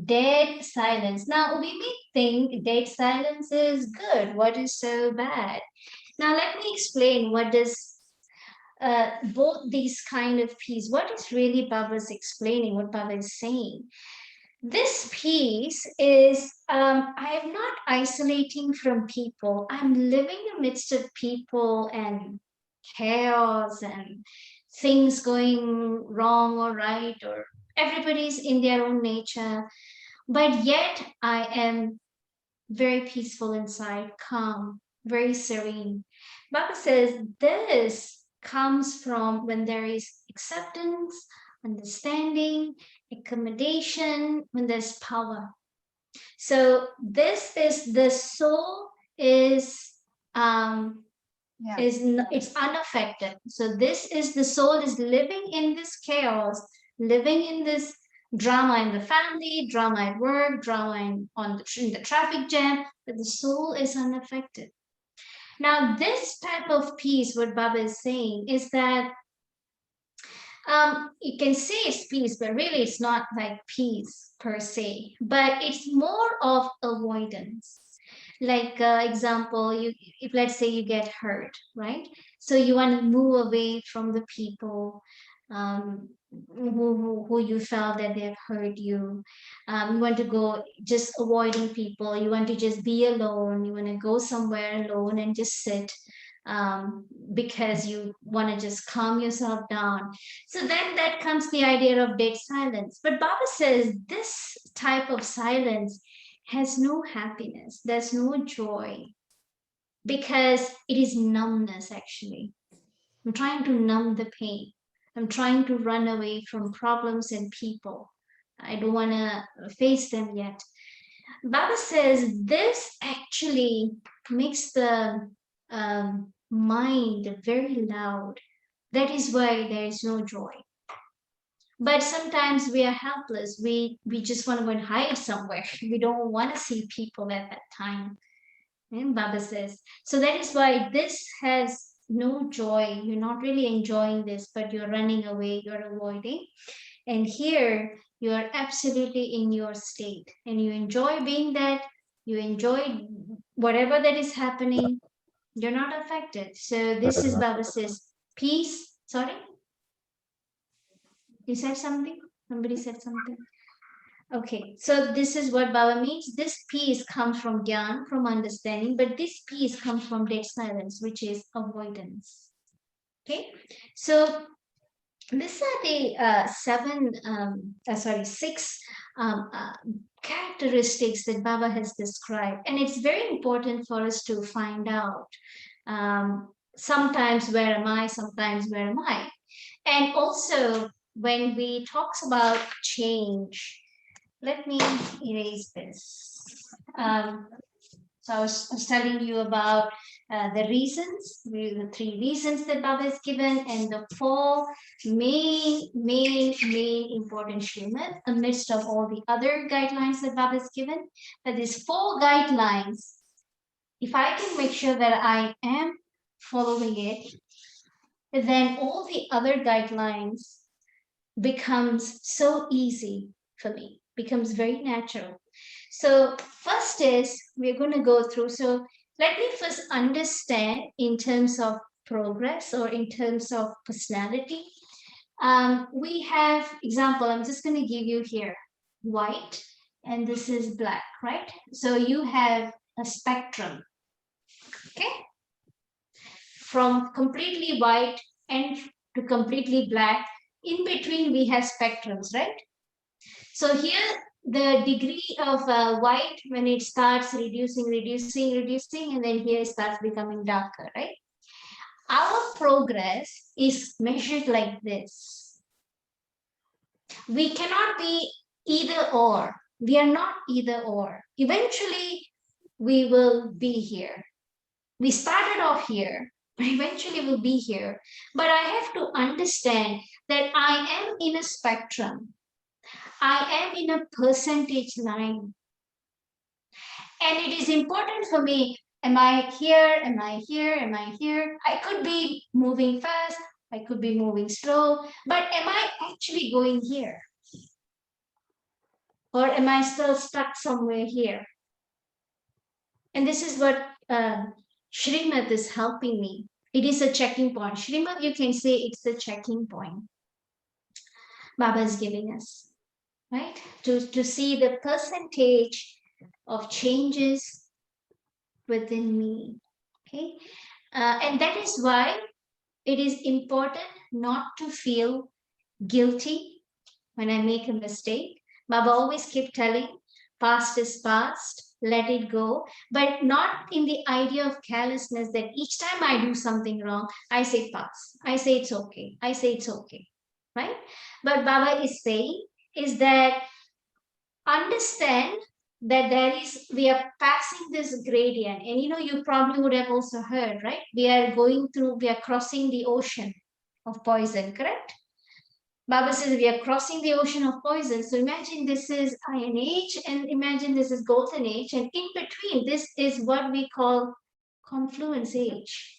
Dead silence. Now we may think dead silence is good. What is so bad? Now let me explain what does both these kind of peace, what is really Baba's explaining, what Baba is saying. This piece is, I am not isolating from people. I'm living amidst of people and chaos and things going wrong or right, or everybody's in their own nature. But yet I am very peaceful inside, calm, very serene. Baba says this comes from when there is acceptance, understanding, accommodation, when there's power. So this is the soul is Yeah. it's unaffected. So this is the soul is living in this chaos, living in this drama in the family, drama at work, drama in the traffic jam, but the soul is unaffected. Now, this type of peace, what Baba is saying, is that you can say it's peace, but really it's not like peace per se, but it's more of avoidance. Like example, if let's say you get hurt, right? So you want to move away from the people who you felt that they have hurt you. You want to go just avoiding people. You want to just be alone. You want to go somewhere alone and just sit because you want to just calm yourself down. So then that comes the idea of dead silence. But Baba says this type of silence has no happiness, there's no joy, because it is numbness actually. I'm trying to numb the pain. I'm trying to run away from problems and people. I don't want to face them yet. Baba says this actually makes the mind very loud. That is why there is no joy. But sometimes we are helpless. We just want to go and hide somewhere. We don't want to see people at that time. And Baba says, so that is why this has no joy. You're not really enjoying this, but you're running away, you're avoiding. And here you are absolutely in your state and you enjoy being that, you enjoy whatever that is happening, you're not affected. So this is Baba says, peace. Sorry? You said something? Somebody said something? Okay, so this is what Baba means. This peace comes from Gyan, from understanding, but this peace comes from dead silence, which is avoidance. Okay, so these are the six characteristics that Baba has described, and it's very important for us to find out. Sometimes where am I? Sometimes where am I? And also when we talks about change, let me erase this. So I was telling you about the reasons, the three reasons that Baba has given, and the four main important Shrimad amidst of all the other guidelines that Baba has given. But these four guidelines, if I can make sure that I am following it, then all the other guidelines becomes so easy for me, becomes very natural. So first is we're going to go through. So let me first understand in terms of progress or in terms of personality. We have example, I'm just going to give you here white and this is black, right? So you have a spectrum, okay? From completely white and to completely black. In between we have spectrums, right? So here the degree of white, when it starts reducing, and then here it starts becoming darker, right? Our progress is measured like this. We cannot be either or. We are not either or. Eventually, we will be here. We started off here, but eventually we'll be here. But I have to understand that I am in a spectrum. I am in a percentage line. And it is important for me, am I here, am I here, am I here? I could be moving fast, I could be moving slow, but am I actually going here? Or am I still stuck somewhere here? And this is what Shrimad is helping me. It is a checking point. Shrimad, you can say it's a checking point Baba is giving us, right? To see the percentage of changes within me, okay? And that is why it is important not to feel guilty when I make a mistake. Baba always keep telling, past is past, let it go, but not in the idea of carelessness that each time I do something wrong, I say pass, I say it's okay, I say it's okay, right? But Baba is saying is that understand that we are passing this gradient. And you probably would have also heard, right? We are crossing the ocean of poison, correct? Baba says we are crossing the ocean of poison. So imagine this is Iron Age and imagine this is Golden Age. And in between, this is what we call Confluence Age.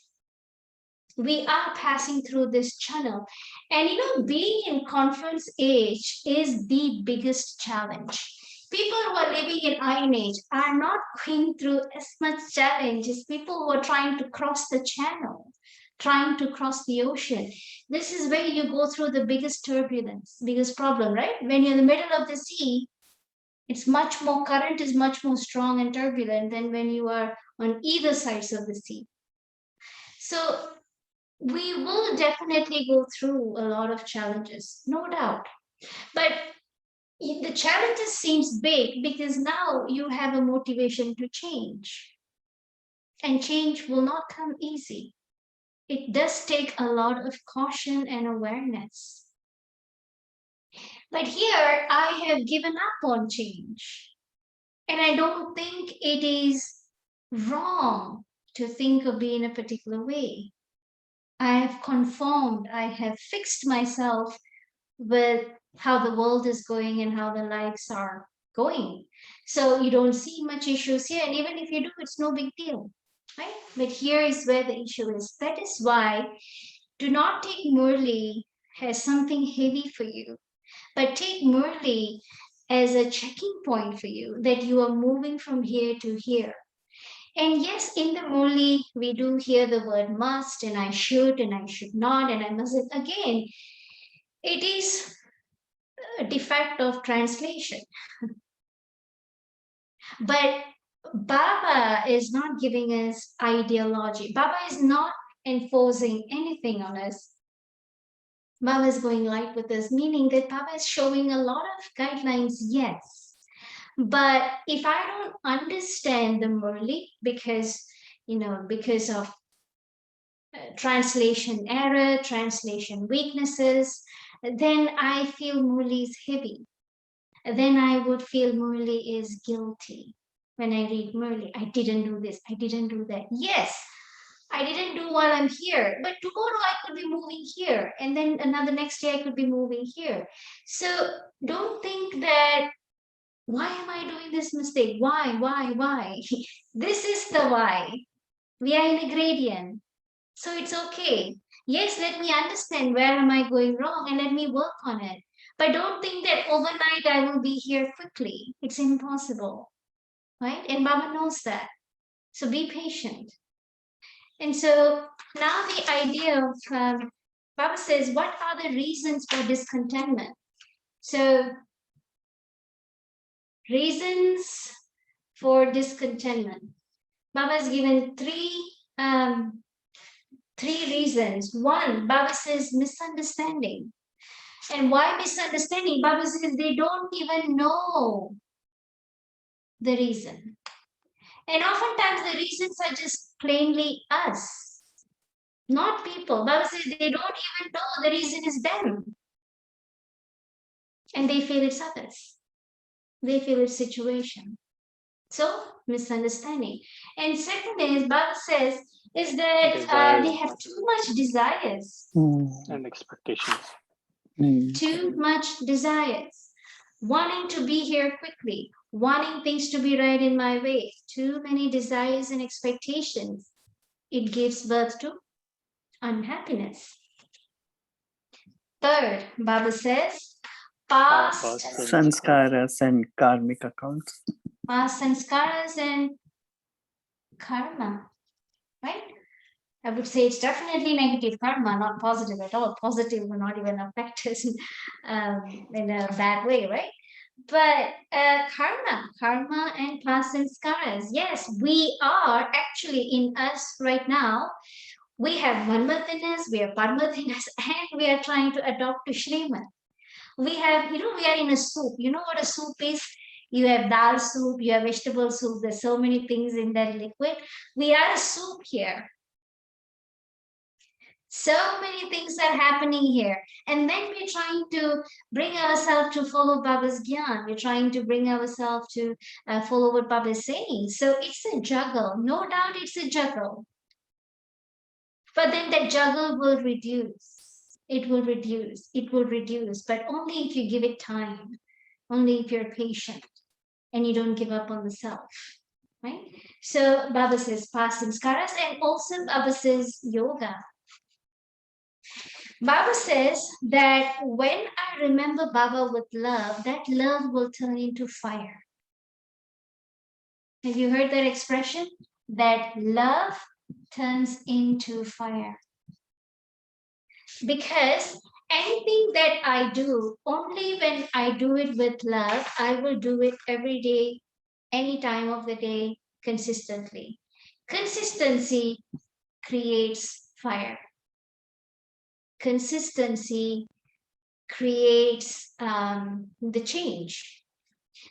We are passing through this channel. And being in Confluence Age is the biggest challenge. People who are living in Iron Age are not going through as much challenge as people who are trying to cross the channel, trying to cross the ocean. This is where you go through the biggest turbulence, biggest problem, right? When you're in the middle of the sea, current is much more strong and turbulent than when you are on either sides of the sea. So we will definitely go through a lot of challenges, no doubt. But the challenges seems big because now you have a motivation to change. And change will not come easy. It does take a lot of caution and awareness. But here I have given up on change. And I don't think it is wrong to think of being a particular way. I have conformed, I have fixed myself with how the world is going and how the lives are going. So you don't see much issues here. And even if you do, it's no big deal, right? But here is where the issue is. That is why do not take Murli as something heavy for you, but take Murli as a checking point for you, that you are moving from here to here. And yes, in the Murli, we do hear the word must, and I should not, and I mustn't. Again, it is a defect of translation. But Baba is not giving us ideology. Baba is not enforcing anything on us. Baba is going light with us, meaning that Baba is showing a lot of guidelines, yes. But if I don't understand the Murli because of translation error, translation weaknesses, then I feel Murli is heavy. Then I would feel Murli is guilty. When I read Murli, I didn't do this, I didn't do that. Yes, I didn't do while I'm here, but tomorrow I could be moving here, and then next day I could be moving here. So don't think that, why am I doing this mistake? Why? This is the why. We are in a gradient. So it's okay. Yes, let me understand where am I going wrong and let me work on it. But don't think that overnight I will be here quickly. It's impossible, right? And Baba knows that. So be patient. And so now the idea of, Baba says, what are the reasons for discontentment? So reasons for discontentment. Baba has given three reasons. One, Baba says misunderstanding. And why misunderstanding? Baba says they don't even know the reason. And oftentimes the reasons are just plainly us, not people. Baba says they don't even know the reason is them. And they feel it's others. They feel it's situation. So misunderstanding. And second is, Baba says, is that Desires. they have too much desires. And expectations. Too much desires. Wanting to be here quickly, wanting things to be right in my way. Too many desires and expectations. It gives birth to unhappiness. Third, Baba says, past Sanskaras and karmic accounts. past sanskaras and karma, right? I would say it's definitely negative karma, not positive at all. Positive will not even affect us in a bad way, right? But karma and past sanskaras. Yes, we are actually in us right now. We have Manmat in us, we have Padmat in us, and we are trying to adopt to Shriman. We have, we are in a soup. You know what a soup is? You have dal soup, you have vegetable soup. There's so many things in that liquid. We are a soup here. So many things are happening here. And then we're trying to bring ourselves to follow Baba's Gyan. We're trying to bring ourselves to follow what Baba is saying. So it's a juggle. No doubt it's a juggle. But then that juggle will reduce. It will reduce. It will reduce. But only if you give it time. Only if you're patient and you don't give up on the self. Right? So Baba says past samskaras, and also Baba says yoga. Baba says that when I remember Baba with love, that love will turn into fire. Have you heard that expression? That love turns into fire. Because anything that I do, only when I do it with love, I will do it every day, any time of the day, consistently. Consistency creates fire. Consistency creates the change.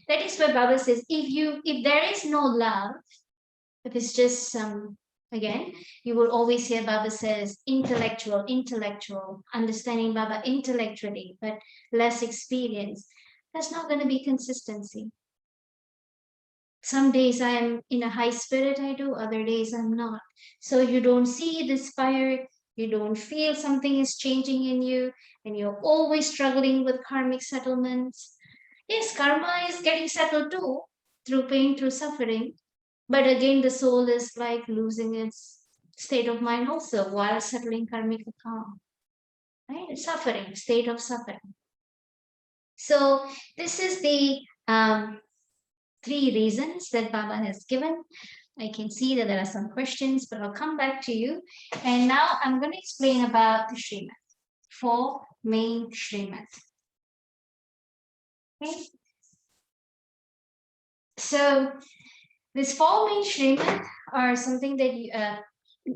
That is why Baba says, if there is no love, if it's just some, again, you will always hear Baba says intellectual, understanding Baba intellectually, but less experience. That's not going to be consistency. Some days I'm in a high spirit, I do, other days I'm not. So you don't see this fire, you don't feel something is changing in you, and you're always struggling with karmic settlements. Yes, karma is getting settled too, through pain, through suffering. But again, the soul is like losing its state of mind also while settling karmic account. Right? It's suffering, state of suffering. So this is the 3 reasons that Baba has given. I can see that there are some questions, but I'll come back to you. And now I'm going to explain about the Srimad, 4 main Srimad. Okay. So these 4 main Srimad are something that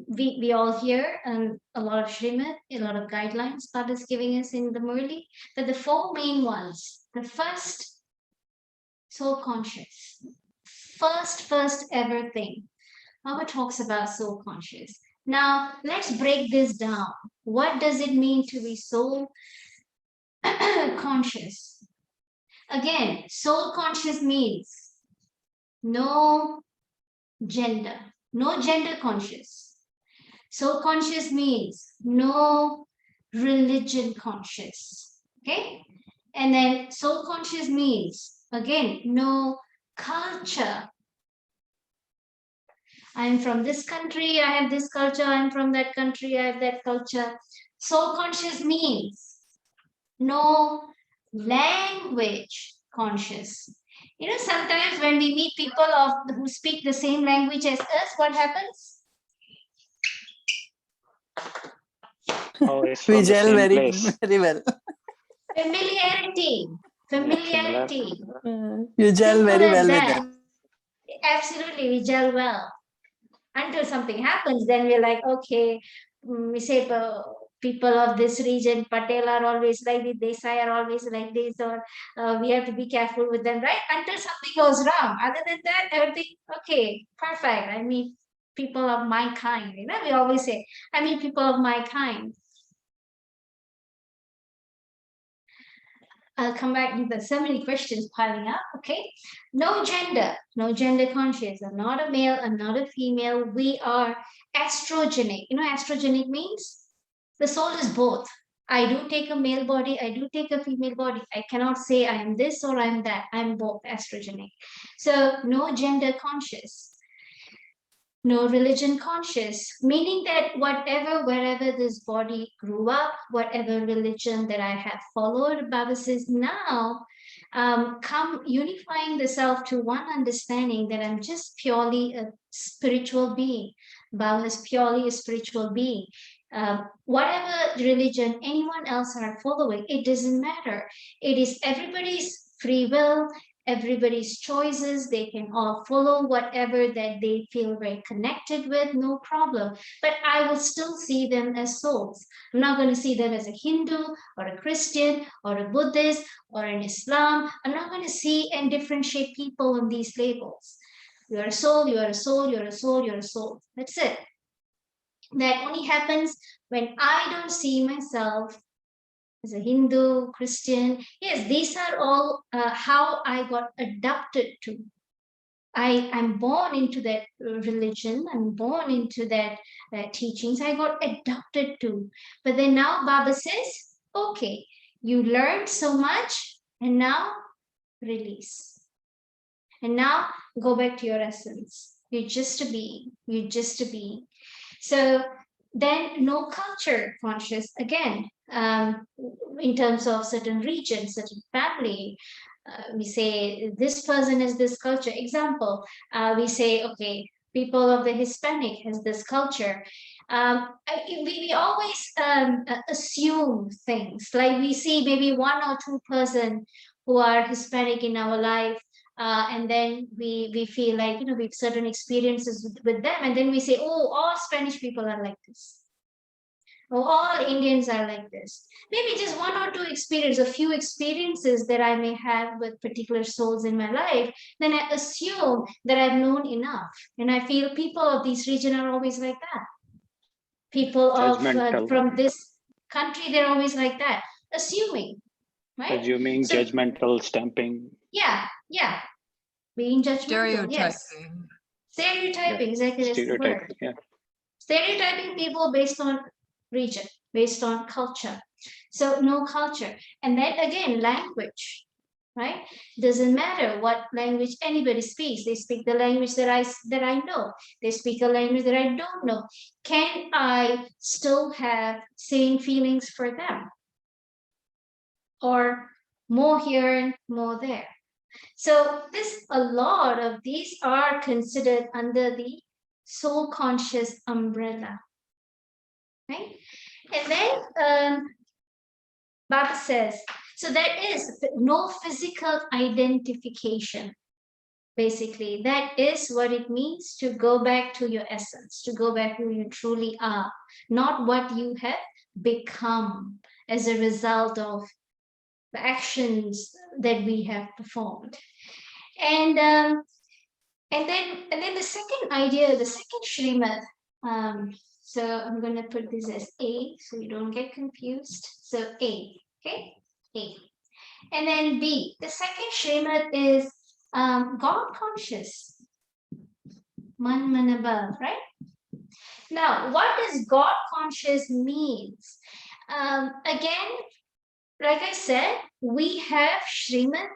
we all hear, and a lot of Srimad, a lot of guidelines Baba is giving us in the Murli. But the 4 main ones, the first, soul conscious. First ever thing. Baba talks about soul conscious. Now, let's break this down. What does it mean to be soul conscious? Again, soul conscious means no gender conscious. Soul conscious means no religion conscious. Okay? And then soul conscious means, again, no culture. I'm from this country, I have this culture, I'm from that country, I have that culture. Soul conscious means no language conscious. You know, sometimes when we meet people who speak the same language as us, what happens? Oh, it's We from the gel same very, place. very well. Familiarity. Familiarity. You gel Simple very as well with that. them. Absolutely, we gel well. Until something happens, then we're like, okay, we say people of this region, Patel are always like this, Desai are always like this, or we have to be careful with them, right? Until something goes wrong. Other than that, everything, okay, perfect. I mean, people of my kind, you know, we always say, I mean, people of my kind. I'll come back. There's so many questions piling up. Okay. No gender conscious. I'm not a male. I'm not a female. We are astrogenic. You know, astrogenic means the soul is both. I do take a male body. I do take a female body. I cannot say I am this or I'm that. I'm both astrogenic. So no gender conscious. No religion conscious, meaning that wherever this body grew up, whatever religion that I have followed, Baba says now, come unifying the self to one understanding that I'm just purely a spiritual being. Baba is purely a spiritual being. Whatever religion anyone else are following, it doesn't matter. It is everybody's free will, everybody's choices. They can all follow whatever that they feel very connected with, no problem. But I will still see them as souls. I'm not going to see them as a Hindu or a Christian or a Buddhist or an Islam. I'm not going to see and differentiate people on these labels. You are a soul, you are a soul, you're a soul, you're a soul. That's it. that only happens when I don't see myself as a Hindu, Christian. Yes, these are all how I got adapted to. I'm born into that religion. I'm born into that teachings. I got adapted to. But then now Baba says, okay, you learned so much and now release. And now go back to your essence. You're just a being. You're just a being. So then no culture conscious again, in terms of certain regions, certain family. We say this person is this culture. Example, we say, okay, people of the Hispanic has this culture. We always assume things, like we see maybe 1 or 2% who are Hispanic in our life, and then we feel like, you know, we've certain experiences with them, and then we say, oh, all Spanish people are like this, or all Indians are like this. Maybe just 1 or 2 experience, a few experiences that I may have with particular souls in my life, then I assume that I've known enough, and I feel people of this region are always like that. People of Judgmental. from this country, they're always like that, assuming, right? Assuming, So- judgmental, stamping. Yeah, being judgmental, yes. Stereotyping. Stereotyping, exactly, that's the word. Stereotyping. Yeah. Stereotyping people based on region, based on culture. So no culture. And then again, language, right? Doesn't matter what language anybody speaks. They speak the language that I know. They speak a language that I don't know. Can I still have same feelings for them? Or more here and more there? So a lot of these are considered under the soul conscious umbrella, right? And then Baba says, so there is no physical identification. Basically, that is what it means to go back to your essence, to go back who you truly are, not what you have become as a result of the actions that we have performed. And then the second idea, the second Shrimad. So I'm going to put this as A, so you don't get confused. So A, okay, A. And then B, the second Shrimad is God conscious, Man Manabhav, right? Now, what does God conscious means? Again, like I said, we have Shrimad,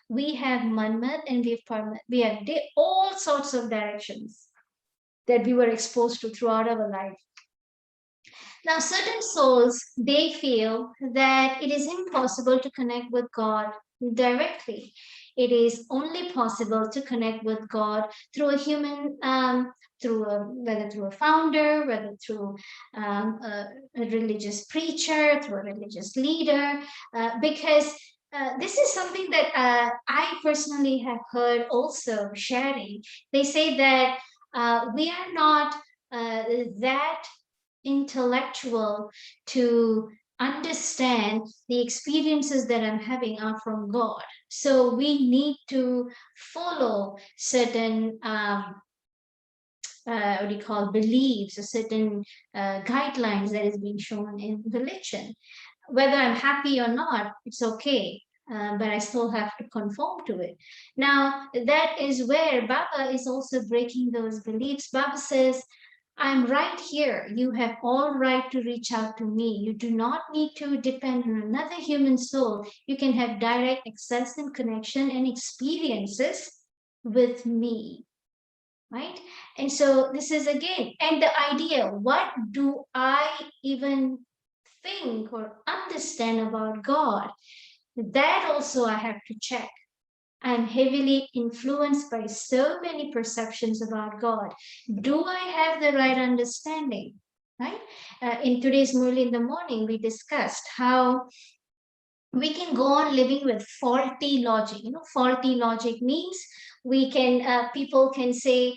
we have Manmat, and we have all sorts of directions that we were exposed to throughout our life. Now, certain souls, they feel that it is impossible to connect with God directly. It is only possible to connect with God through a human, whether through a founder, whether through a religious preacher, through a religious leader, because this is something that I personally have heard also sharing. They say that we are not that intellectual to understand the experiences that I'm having are from God. So we need to follow certain what do you call, beliefs, or certain guidelines that is being shown in religion. Whether I'm happy or not, it's okay. But I still have to conform to it. Now, that is where Baba is also breaking those beliefs. Baba says, I'm right here. You have all right to reach out to me. You do not need to depend on another human soul. You can have direct access and connection and experiences with me, right? And so this is again, and the idea, what do I even think or understand about God? That also I have to check. I'm heavily influenced by so many perceptions about God. Do I have the right understanding? Right? In today's Murli in the morning, we discussed how we can go on living with faulty logic. You know, faulty logic means we can, people can say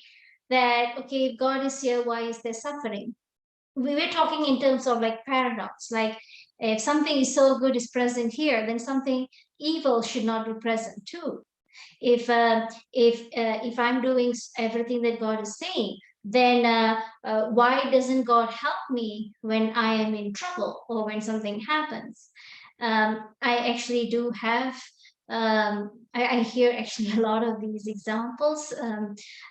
that, okay, if God is here, why is there suffering? We were talking in terms of like paradox, like if something is so good is present here, then something evil should not be present too. If I'm doing everything that God is saying, then why doesn't God help me when I am in trouble or when something happens? I actually do have, I hear actually a lot of these examples.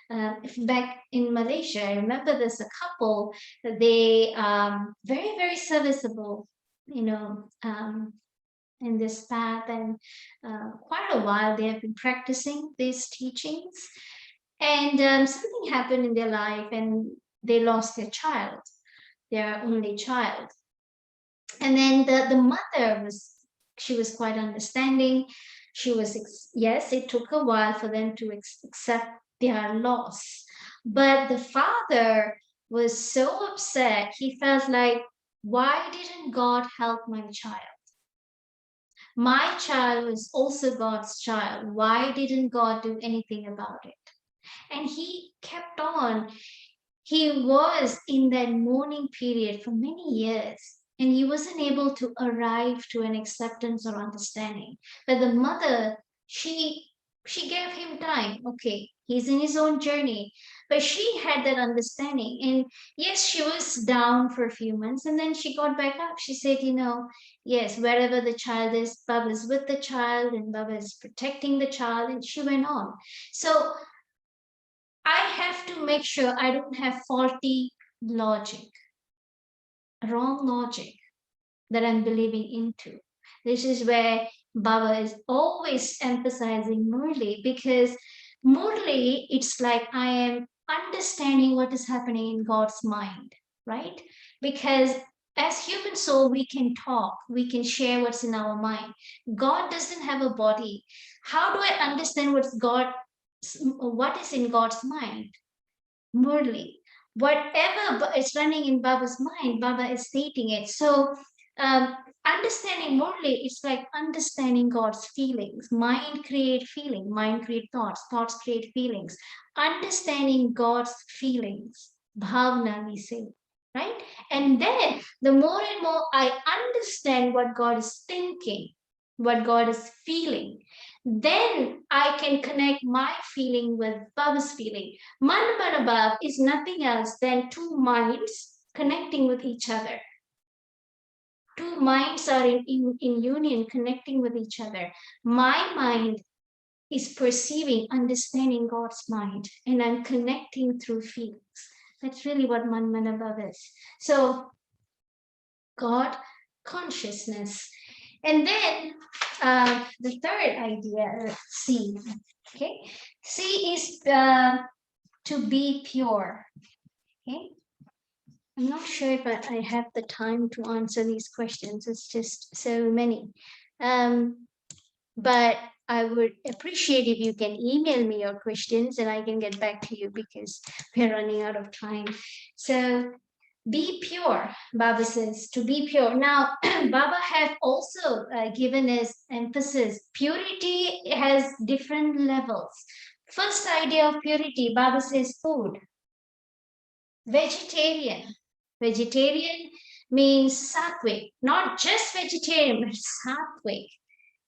Back in Malaysia, I remember there's a couple, they very, very serviceable, in this path, and quite a while they have been practicing these teachings, and something happened in their life and they lost their child, their only child. And then the mother was quite understanding. She was, yes, it took a while for them to accept their loss, but the father was so upset. He felt like, why didn't God help my child? My child was also God's child. Why didn't God do anything about it? And he kept on. He was in that mourning period for many years, and he wasn't able to arrive to an acceptance or understanding. But the mother, she gave him time. Okay, he's in his own journey, but she had that understanding. And yes, she was down for a few months, and then she got back up. She said, yes, wherever the child is, Baba's with the child, and Baba is protecting the child, and she went on. So I have to make sure I don't have faulty logic, wrong logic that I'm believing into. This is where Baba is always emphasizing Murli, because Murli, it's like I am understanding what is happening in God's mind, right? Because as human soul, we can talk, we can share what's in our mind. God doesn't have a body. How do I understand what is in God's mind? Murli. Whatever is running in Baba's mind, Baba is stating it. So understanding Murli is like understanding God's feelings. Mind create feeling, mind create thoughts, thoughts create feelings. Understanding God's feelings, bhavna we say, right? And then the more and more I understand what God is thinking, what God is feeling, then I can connect my feeling with Baba's feeling. Manmanabhav is nothing else than two minds connecting with each other. Two minds are in union, connecting with each other. My mind is perceiving, understanding God's mind, and I'm connecting through feelings. That's really what Manmanabhav is. So, God consciousness. And then the third idea, C. Okay, C is to be pure. Okay, I'm not sure if I have the time to answer these questions. It's just so many. But I would appreciate if you can email me your questions and I can get back to you, because we're running out of time. So be pure, Baba says, to be pure. Now, Baba have also given us emphasis. Purity has different levels. First idea of purity, Baba says food. Vegetarian. Vegetarian means sattvic, not just vegetarian, but sattvic.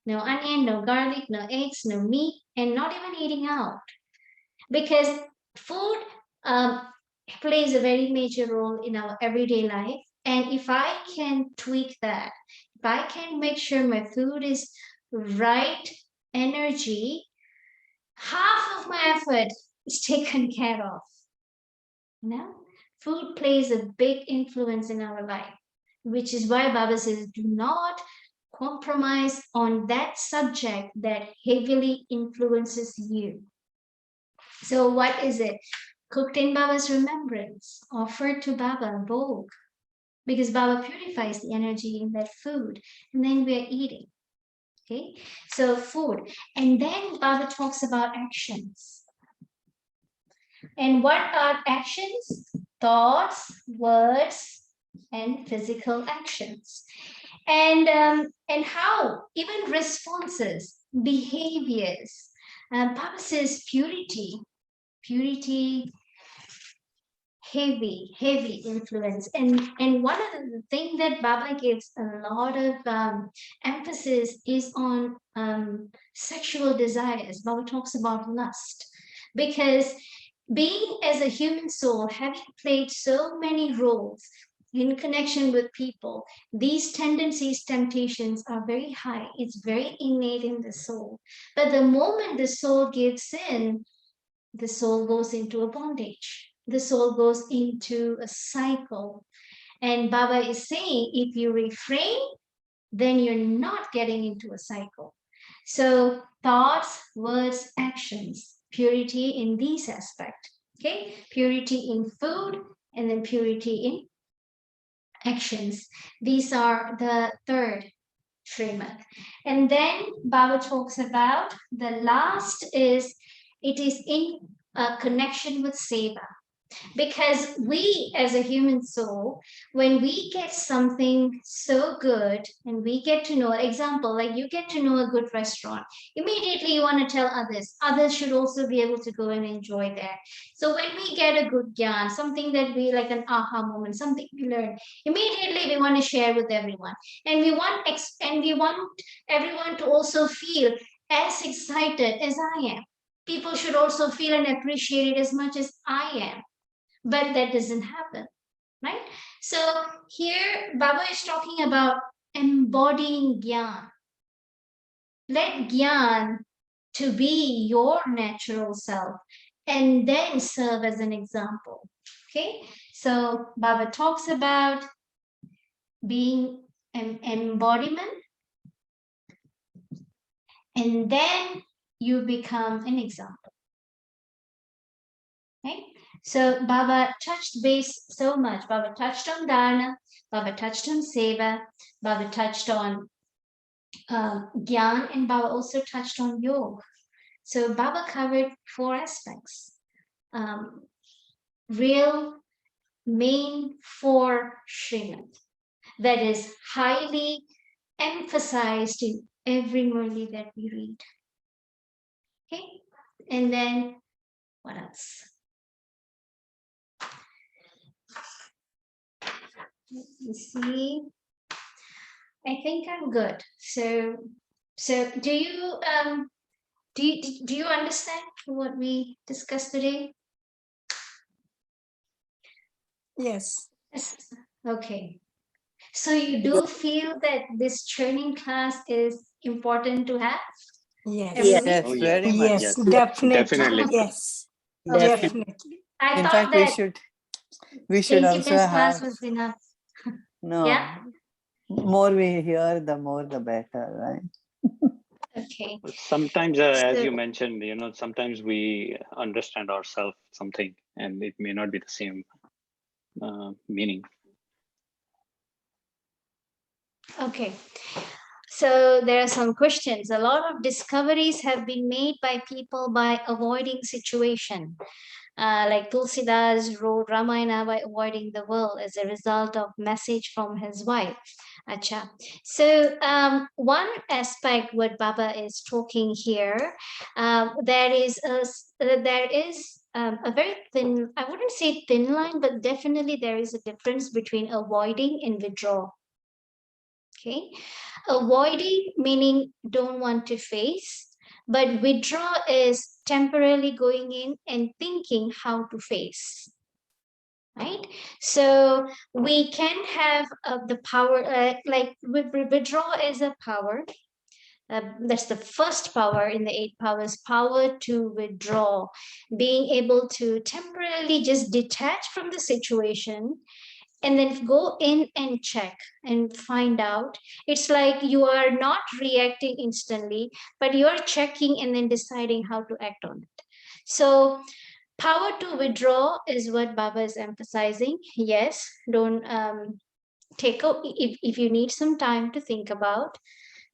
No onion, no garlic, no eggs, no meat, and not even eating out. Because food plays a very major role in our everyday life. And if I can tweak that, if I can make sure my food is right energy, half of my effort is taken care of. Food plays a big influence in our life, which is why Baba says, do not compromise on that subject that heavily influences you. So what is it? Cooked in Baba's remembrance, offered to Baba, Bhog, because Baba purifies the energy in that food, and then we are eating. Okay, so food. And then Baba talks about actions. And what are actions? Thoughts, words, and physical actions. And how even responses, behaviors. Baba says purity, heavy influence. And one of the things that Baba gives a lot of emphasis is on sexual desires. Baba talks about lust, because being as a human soul, having played so many roles in connection with people, these tendencies, temptations are very high. It's very innate in the soul. But the moment the soul gives in, the soul goes into a bondage. The soul goes into a cycle. And Baba is saying, if you refrain, then you're not getting into a cycle. So thoughts, words, actions, purity in these aspects. Okay, purity in food, and then purity in actions. These are the third Srimad. And then Baba talks about the last is, it is in a connection with seva. Because we, as a human soul, when we get something so good and we get to know, example, like you get to know a good restaurant, immediately you want to tell others. Others should also be able to go and enjoy there. So when we get a good gyan, something that we like an aha moment, something we learn, immediately we want to share with everyone. And we want everyone to also feel as excited as I am. People should also feel and appreciate it as much as I am. But that doesn't happen, right? So here Baba is talking about embodying Gyan. Let Gyan to be your natural self and then serve as an example. Okay, so Baba talks about being an embodiment, and then you become an example. Okay, so Baba touched base so much. Baba touched on dharana, Baba touched on seva, Baba touched on gyan, and Baba also touched on yoga. So Baba covered 4 aspects. Real main 4 Srimad that is highly emphasized in every Murli that we read. Okay, and then what else? Let me see. I think I'm good. So do you understand what we discussed today? Yes. Yes. Okay. So you do feel that this training class is important to have Yes. every Yeah. week? Oh, Yes, yeah. very much. Yes, Yes. definitely. Definitely. Yes, Definitely. definitely. I In thought fact, that we should 20 also minutes class have, was enough. no, Yeah. more we hear, the more the better, right? Okay. Sometimes, as So you mentioned, sometimes we understand ourselves something and it may not be the same meaning. okay. So there are some questions. A lot of discoveries have been made by people by avoiding situation. Like Tulsidas wrote Ramayana by avoiding the world as a result of message from his wife. Acha. So one aspect what Baba is talking here, there is a very thin, I wouldn't say thin line, but definitely there is a difference between avoiding and withdraw. Okay, avoiding meaning don't want to face, but withdraw is temporarily going in and thinking how to face, right? So we can have the power, like withdraw is a power. That's the first power in the 8 powers, power to withdraw, being able to temporarily just detach from the situation and then go in and check and find out. It's like you are not reacting instantly, but you are checking and then deciding how to act on it. So power to withdraw is what Baba is emphasizing. Yes, don't take a, if you need some time to think about,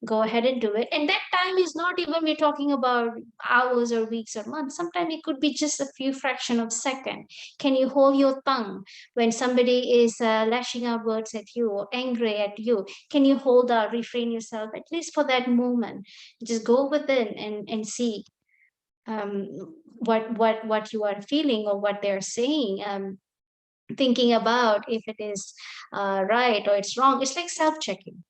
go ahead and do it. And that time is not even we're talking about hours or weeks or months. Sometimes it could be just a few fraction of second. Can you hold your tongue when somebody is lashing out words at you or angry at you? Can you hold out, refrain yourself at least for that moment? Just go within and see what you are feeling or what they're saying. Thinking about if it is right or it's wrong. It's like self-checking.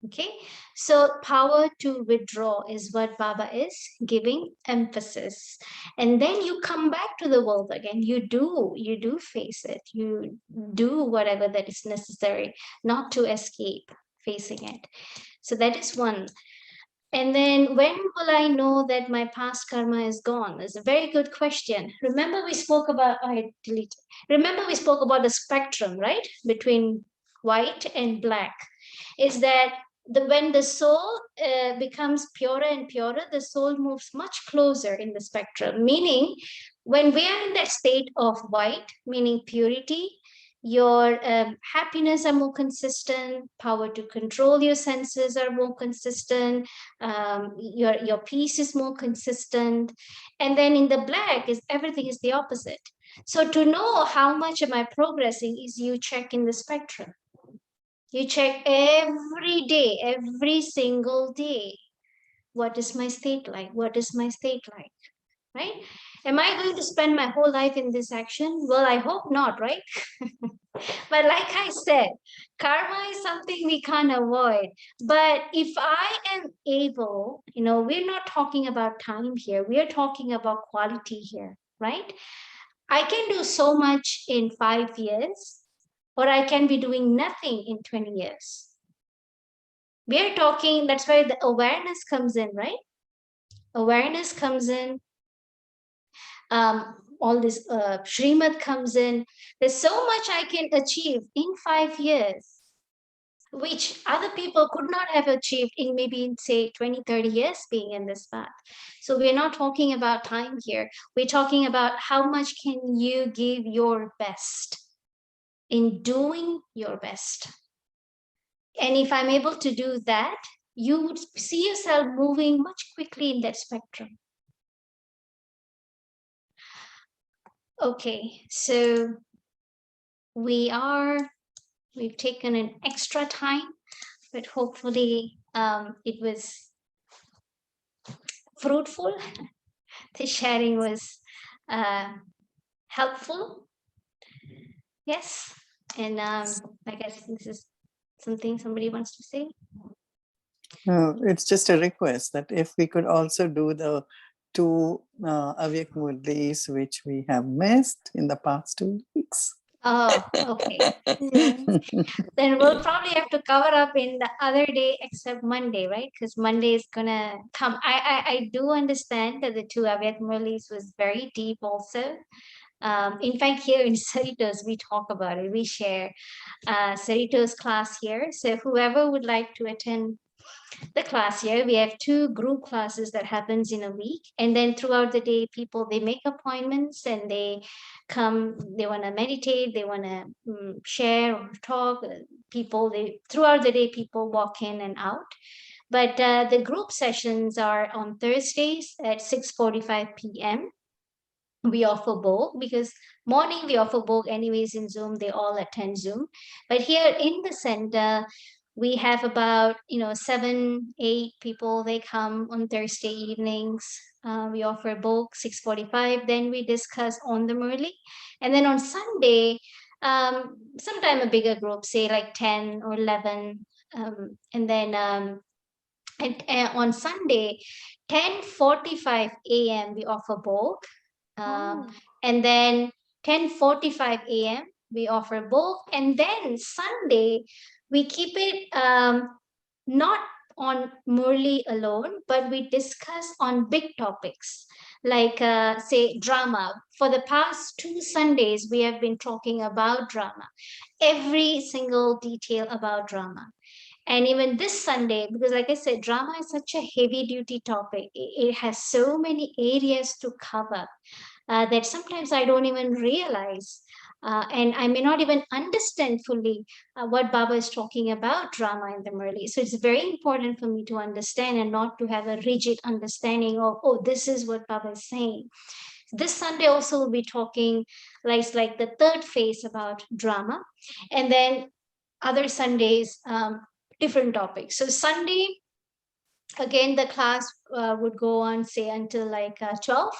Okay, so power to withdraw is what Baba is giving emphasis. And then you come back to the world again. You do face it. You do whatever that is necessary, not to escape facing it. So that is one. And then when will I know that my past karma is gone? Is a very good question. Remember we spoke about, I deleted. Remember we spoke about the spectrum, right? Between white and black. Is that when the soul becomes purer and purer, the soul moves much closer in the spectrum, meaning when we are in that state of white, meaning purity, your happiness are more consistent, power to control your senses are more consistent, your peace is more consistent. And then in the black is everything is the opposite. So to know how much am I progressing is you check in the spectrum. You check every day, every single day. What is my state like? What is my state like? Right? Am I going to spend my whole life in this action? Well, I hope not, right? But like I said, karma is something we can't avoid. But if I am able, we're not talking about time here. We are talking about quality here, right? I can do so much in 5 years, or I can be doing nothing in 20 years. We're talking, that's where the awareness comes in, right? Awareness comes in. All this Srimad comes in. There's so much I can achieve in 5 years, which other people could not have achieved in maybe, say, 20, 30 years being in this path. So we're not talking about time here. We're talking about how much can you give your best in doing your best. And if I'm able to do that, you would see yourself moving much quickly in that spectrum. Okay, so we've taken an extra time, but hopefully it was fruitful. The sharing was helpful. Yes, and I guess this is something somebody wants to say. No, it's just a request that if we could also do the 2 Avyakt Murlis which we have missed in the past 2 weeks. Oh, okay. Yes. Then we'll probably have to cover up in the other day except Monday, right? Because Monday is gonna come. I do understand that the 2 Avyakt Murlis was very deep also. In fact, here in Sarito's, we talk about it. We share Sarito's class here. So whoever would like to attend the class here, we have 2 group classes that happens in a week. And then throughout the day, people, they make appointments and they come, they want to meditate, they want to share or talk. Throughout the day, people walk in and out. But the group sessions are on Thursdays at 6:45 p.m. We offer both because morning we offer both anyways in Zoom. They all attend Zoom. But here in the center, we have about 7, 8 people. They come on Thursday evenings. We offer both 6:45. Then we discuss on the Murli, and then on Sunday, sometime a bigger group, say like 10 or 11, and then on Sunday, 10:45 a.m. we offer both. And then 10:45 a.m. we offer both. And then Sunday, we keep it not on Murli alone, but we discuss on big topics like, say, drama. For the past 2 Sundays, we have been talking about drama, every single detail about drama. And even this Sunday, because like I said, drama is such a heavy duty topic. It has so many areas to cover that sometimes I don't even realize. And I may not even understand fully what Baba is talking about drama in the Murli. So it's very important for me to understand and not to have a rigid understanding of, oh, this is what Baba is saying. This Sunday also we'll be talking like the third phase about drama. And then other Sundays, different topics. So Sunday, again, the class would go on, say, until like 12.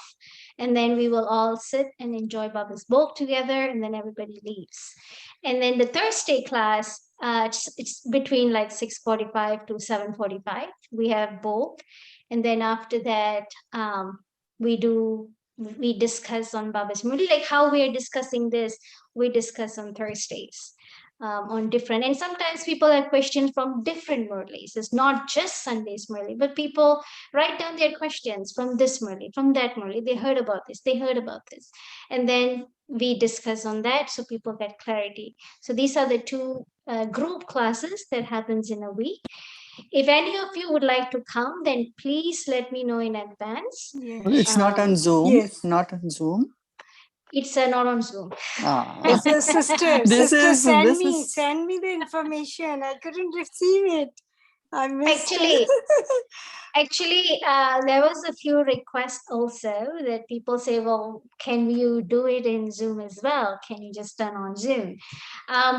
And then we will all sit and enjoy Baba's book together, and then everybody leaves. And then the Thursday class, it's between like 6:45 to 7:45. We have book. And then after that, we discuss on Baba's Murli, like how we are discussing this, we discuss on Thursdays. On different, and sometimes people have questions from different Murlis. It's not just Sunday's Murli, but people write down their questions from this Murli, from that Murli. They heard about this, they heard about this. And then we discuss on that so people get clarity. So these are the two group classes that happens in a week. If any of you would like to come, then please let me know in advance. Yeah. It's not on Zoom. Yes. Not on Zoom. It's not on Zoom. Ah. So sister, This sister, is- this is- send me the information. I couldn't receive it. I missed Actually, it. there was a few requests also that people say, well, can you do it in Zoom as well? Can you just turn on Zoom?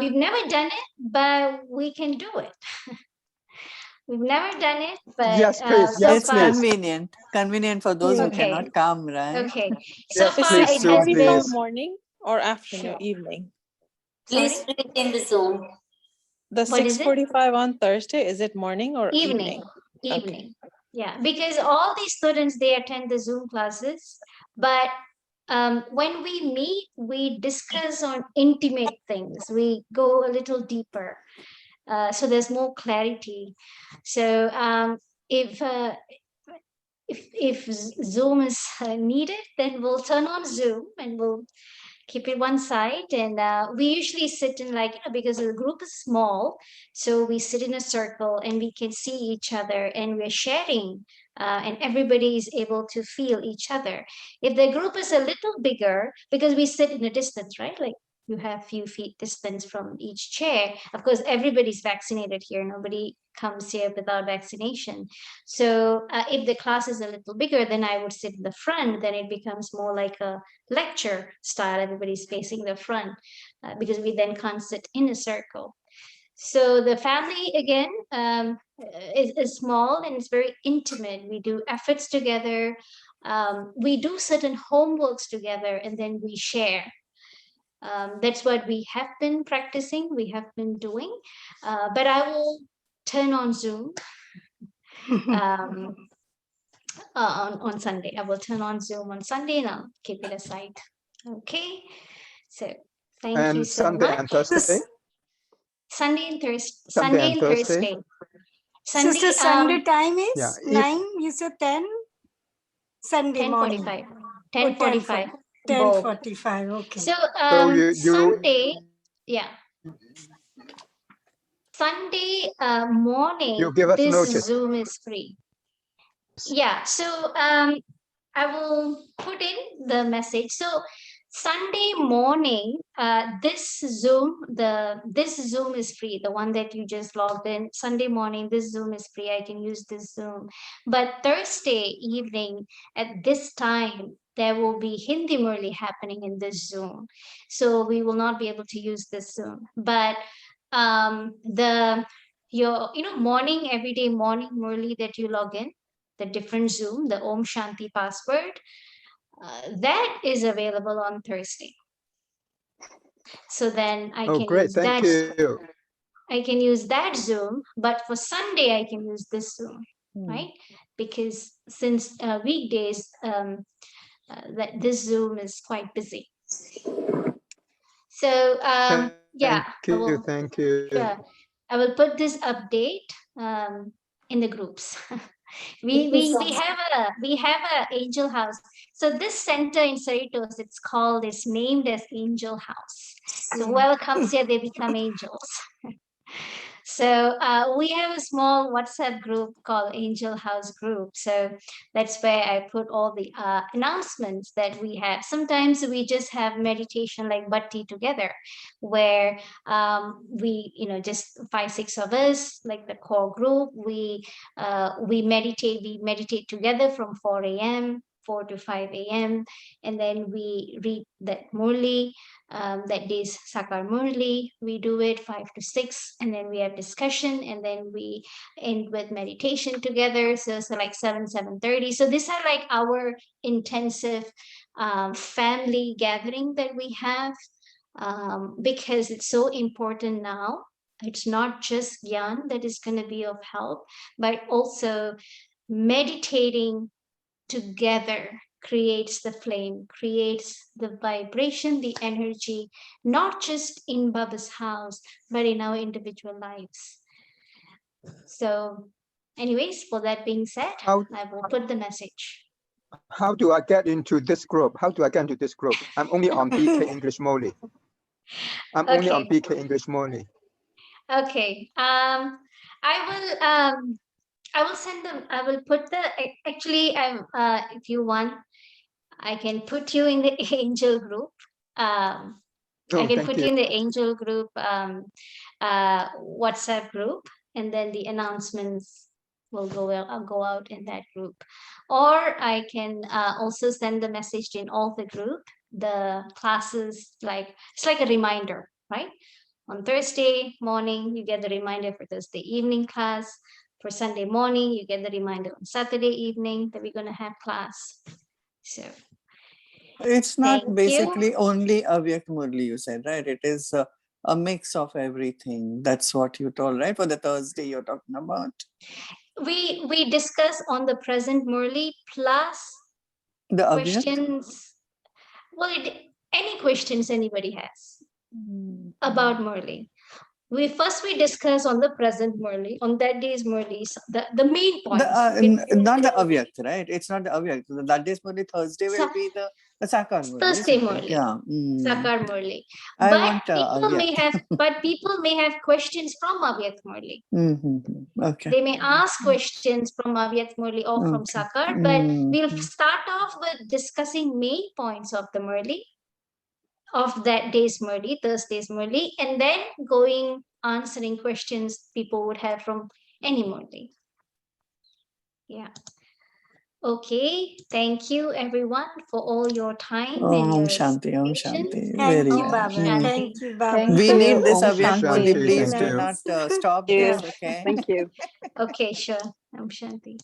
We've never done it, but we can do it. We've never done it, but Yes, please. so It's far, convenient for those who Okay. cannot come, right? okay. So Yes, far, please, it Zoom, has been. please. morning or afternoon, Sure. evening? Please Sorry? put it in the Zoom. The What is it? 6:45 on Thursday, is it morning or Evening. evening? Evening. Yeah, because all these students, they attend the Zoom classes, but when we meet, we discuss on intimate things. We go a little deeper, so there's more clarity. So if Zoom is needed, then we'll turn on Zoom and we'll keep it one side. And we usually sit in like, because the group is small, so we sit in a circle and we can see each other and we're sharing, and everybody is able to feel each other. If the group is a little bigger, because we sit in a distance, right? Like you have few feet distance from each chair. Of course, everybody's vaccinated here. Nobody comes here without vaccination. So if the class is a little bigger, then I would sit in the front. Then it becomes more like a lecture style. Everybody's facing the front, because we then can't sit in a circle. So the family again is small and it's very intimate. We do efforts together. We do certain homeworks together, and then we share. That's what we have been practicing, we have been doing. But I will turn on Zoom um, on Sunday. I will turn on Zoom on Sunday and I'll keep it aside. Okay. So thank you And so Sunday much. and Thursday? Sunday and Thursday. Sunday and Thursday? Sunday, Sister, Sunday time is Yeah, 9, you said 10? Sunday morning. 10:45. Oh, 10:45. 10:45, okay. So So you Sunday, yeah. Sunday morning, you give us this notice. Zoom is free. Yeah, so I will put in the message. So Sunday morning, this Zoom is free. The one that you just logged in. Sunday morning, this Zoom is free. I can use this Zoom. But Thursday evening at this time, there will be Hindi Murli happening in this Zoom. So we will not be able to use this Zoom. But your morning, everyday morning Murli that you log in, the different Zoom, the Om Shanti password, that is available on Thursday. So then I Oh, can great. use Thank that. you. I can use that Zoom, but for Sunday I can use this Zoom, right? Because since weekdays, that this Zoom is quite busy. So yeah, Thank you. yeah, I will put this update in the groups. we have a angel house. So this center in Cerritos, it's named as Angel House. So whoever comes here, they become angels. So we have a small WhatsApp group called Angel House Group. So that's where I put all the announcements that we have. Sometimes we just have meditation like Bhatti together, where we, just 5-6 of us, like the core group, we meditate together from 4 a.m., 4 to 5 a.m. And then we read that Murli, that day's Sakar Murli. We do it 5 to 6, and then we have discussion, and then we end with meditation together. So like 7:30. So these are like our intensive family gathering that we have, because it's so important now. It's not just Gyan that is going to be of help, but also meditating together creates the flame, creates the vibration, the energy, not just in Baba's house, but in our individual lives. So anyways, for that being said, How- I will put the message. How do I get into this group? How do I get into this group? I'm only on BK English Murli. I'm only on Okay. BK English Murli. Okay. I will send them. I will put the. Actually, if you want, I can put you in the angel group. I can thank put you in the angel group, WhatsApp group, and then the announcements will go out in that group. Or I can also send the message in all the group. The classes, like it's like a reminder, right? On Thursday morning, you get the reminder for Thursday evening class. For Sunday morning, you get the reminder on Saturday evening that we're going to have class. So It's not Thank basically only Avyakt Murli, you said, right? It is a mix of everything. That's what you told, right? For the Thursday you're talking about. we discuss on the present Murli plus The Avyakt? questions. Well, any questions anybody has about Murli. We discuss on the present Murli, on that day's Murli, the main points. Not the Avyakt, right? It's not the Avyakt. That day's Murli, Thursday will be the Sakar Murli. Thursday isn't it? Murli. Yeah. Sakar Murli. I But want people may have questions from Avyakt Murli. Okay. They may ask questions from Avyakt Murli or from Okay. Sakar, but we'll start off with discussing main points of the Murli, of that day's Murli, Thursday's Murli, and then answering questions people would have from any Murli. Yeah. Okay. Thank you, everyone, for all your time and your Shanti, Om patience. Shanti. Thank Very you, well. Baba. Thank you, Baba. Thank We you. need this Om Avyakt Shanti. Murli. Shanti, Please thank do you. not stop Yeah. this, okay? Thank you. Okay, sure. Om Shanti.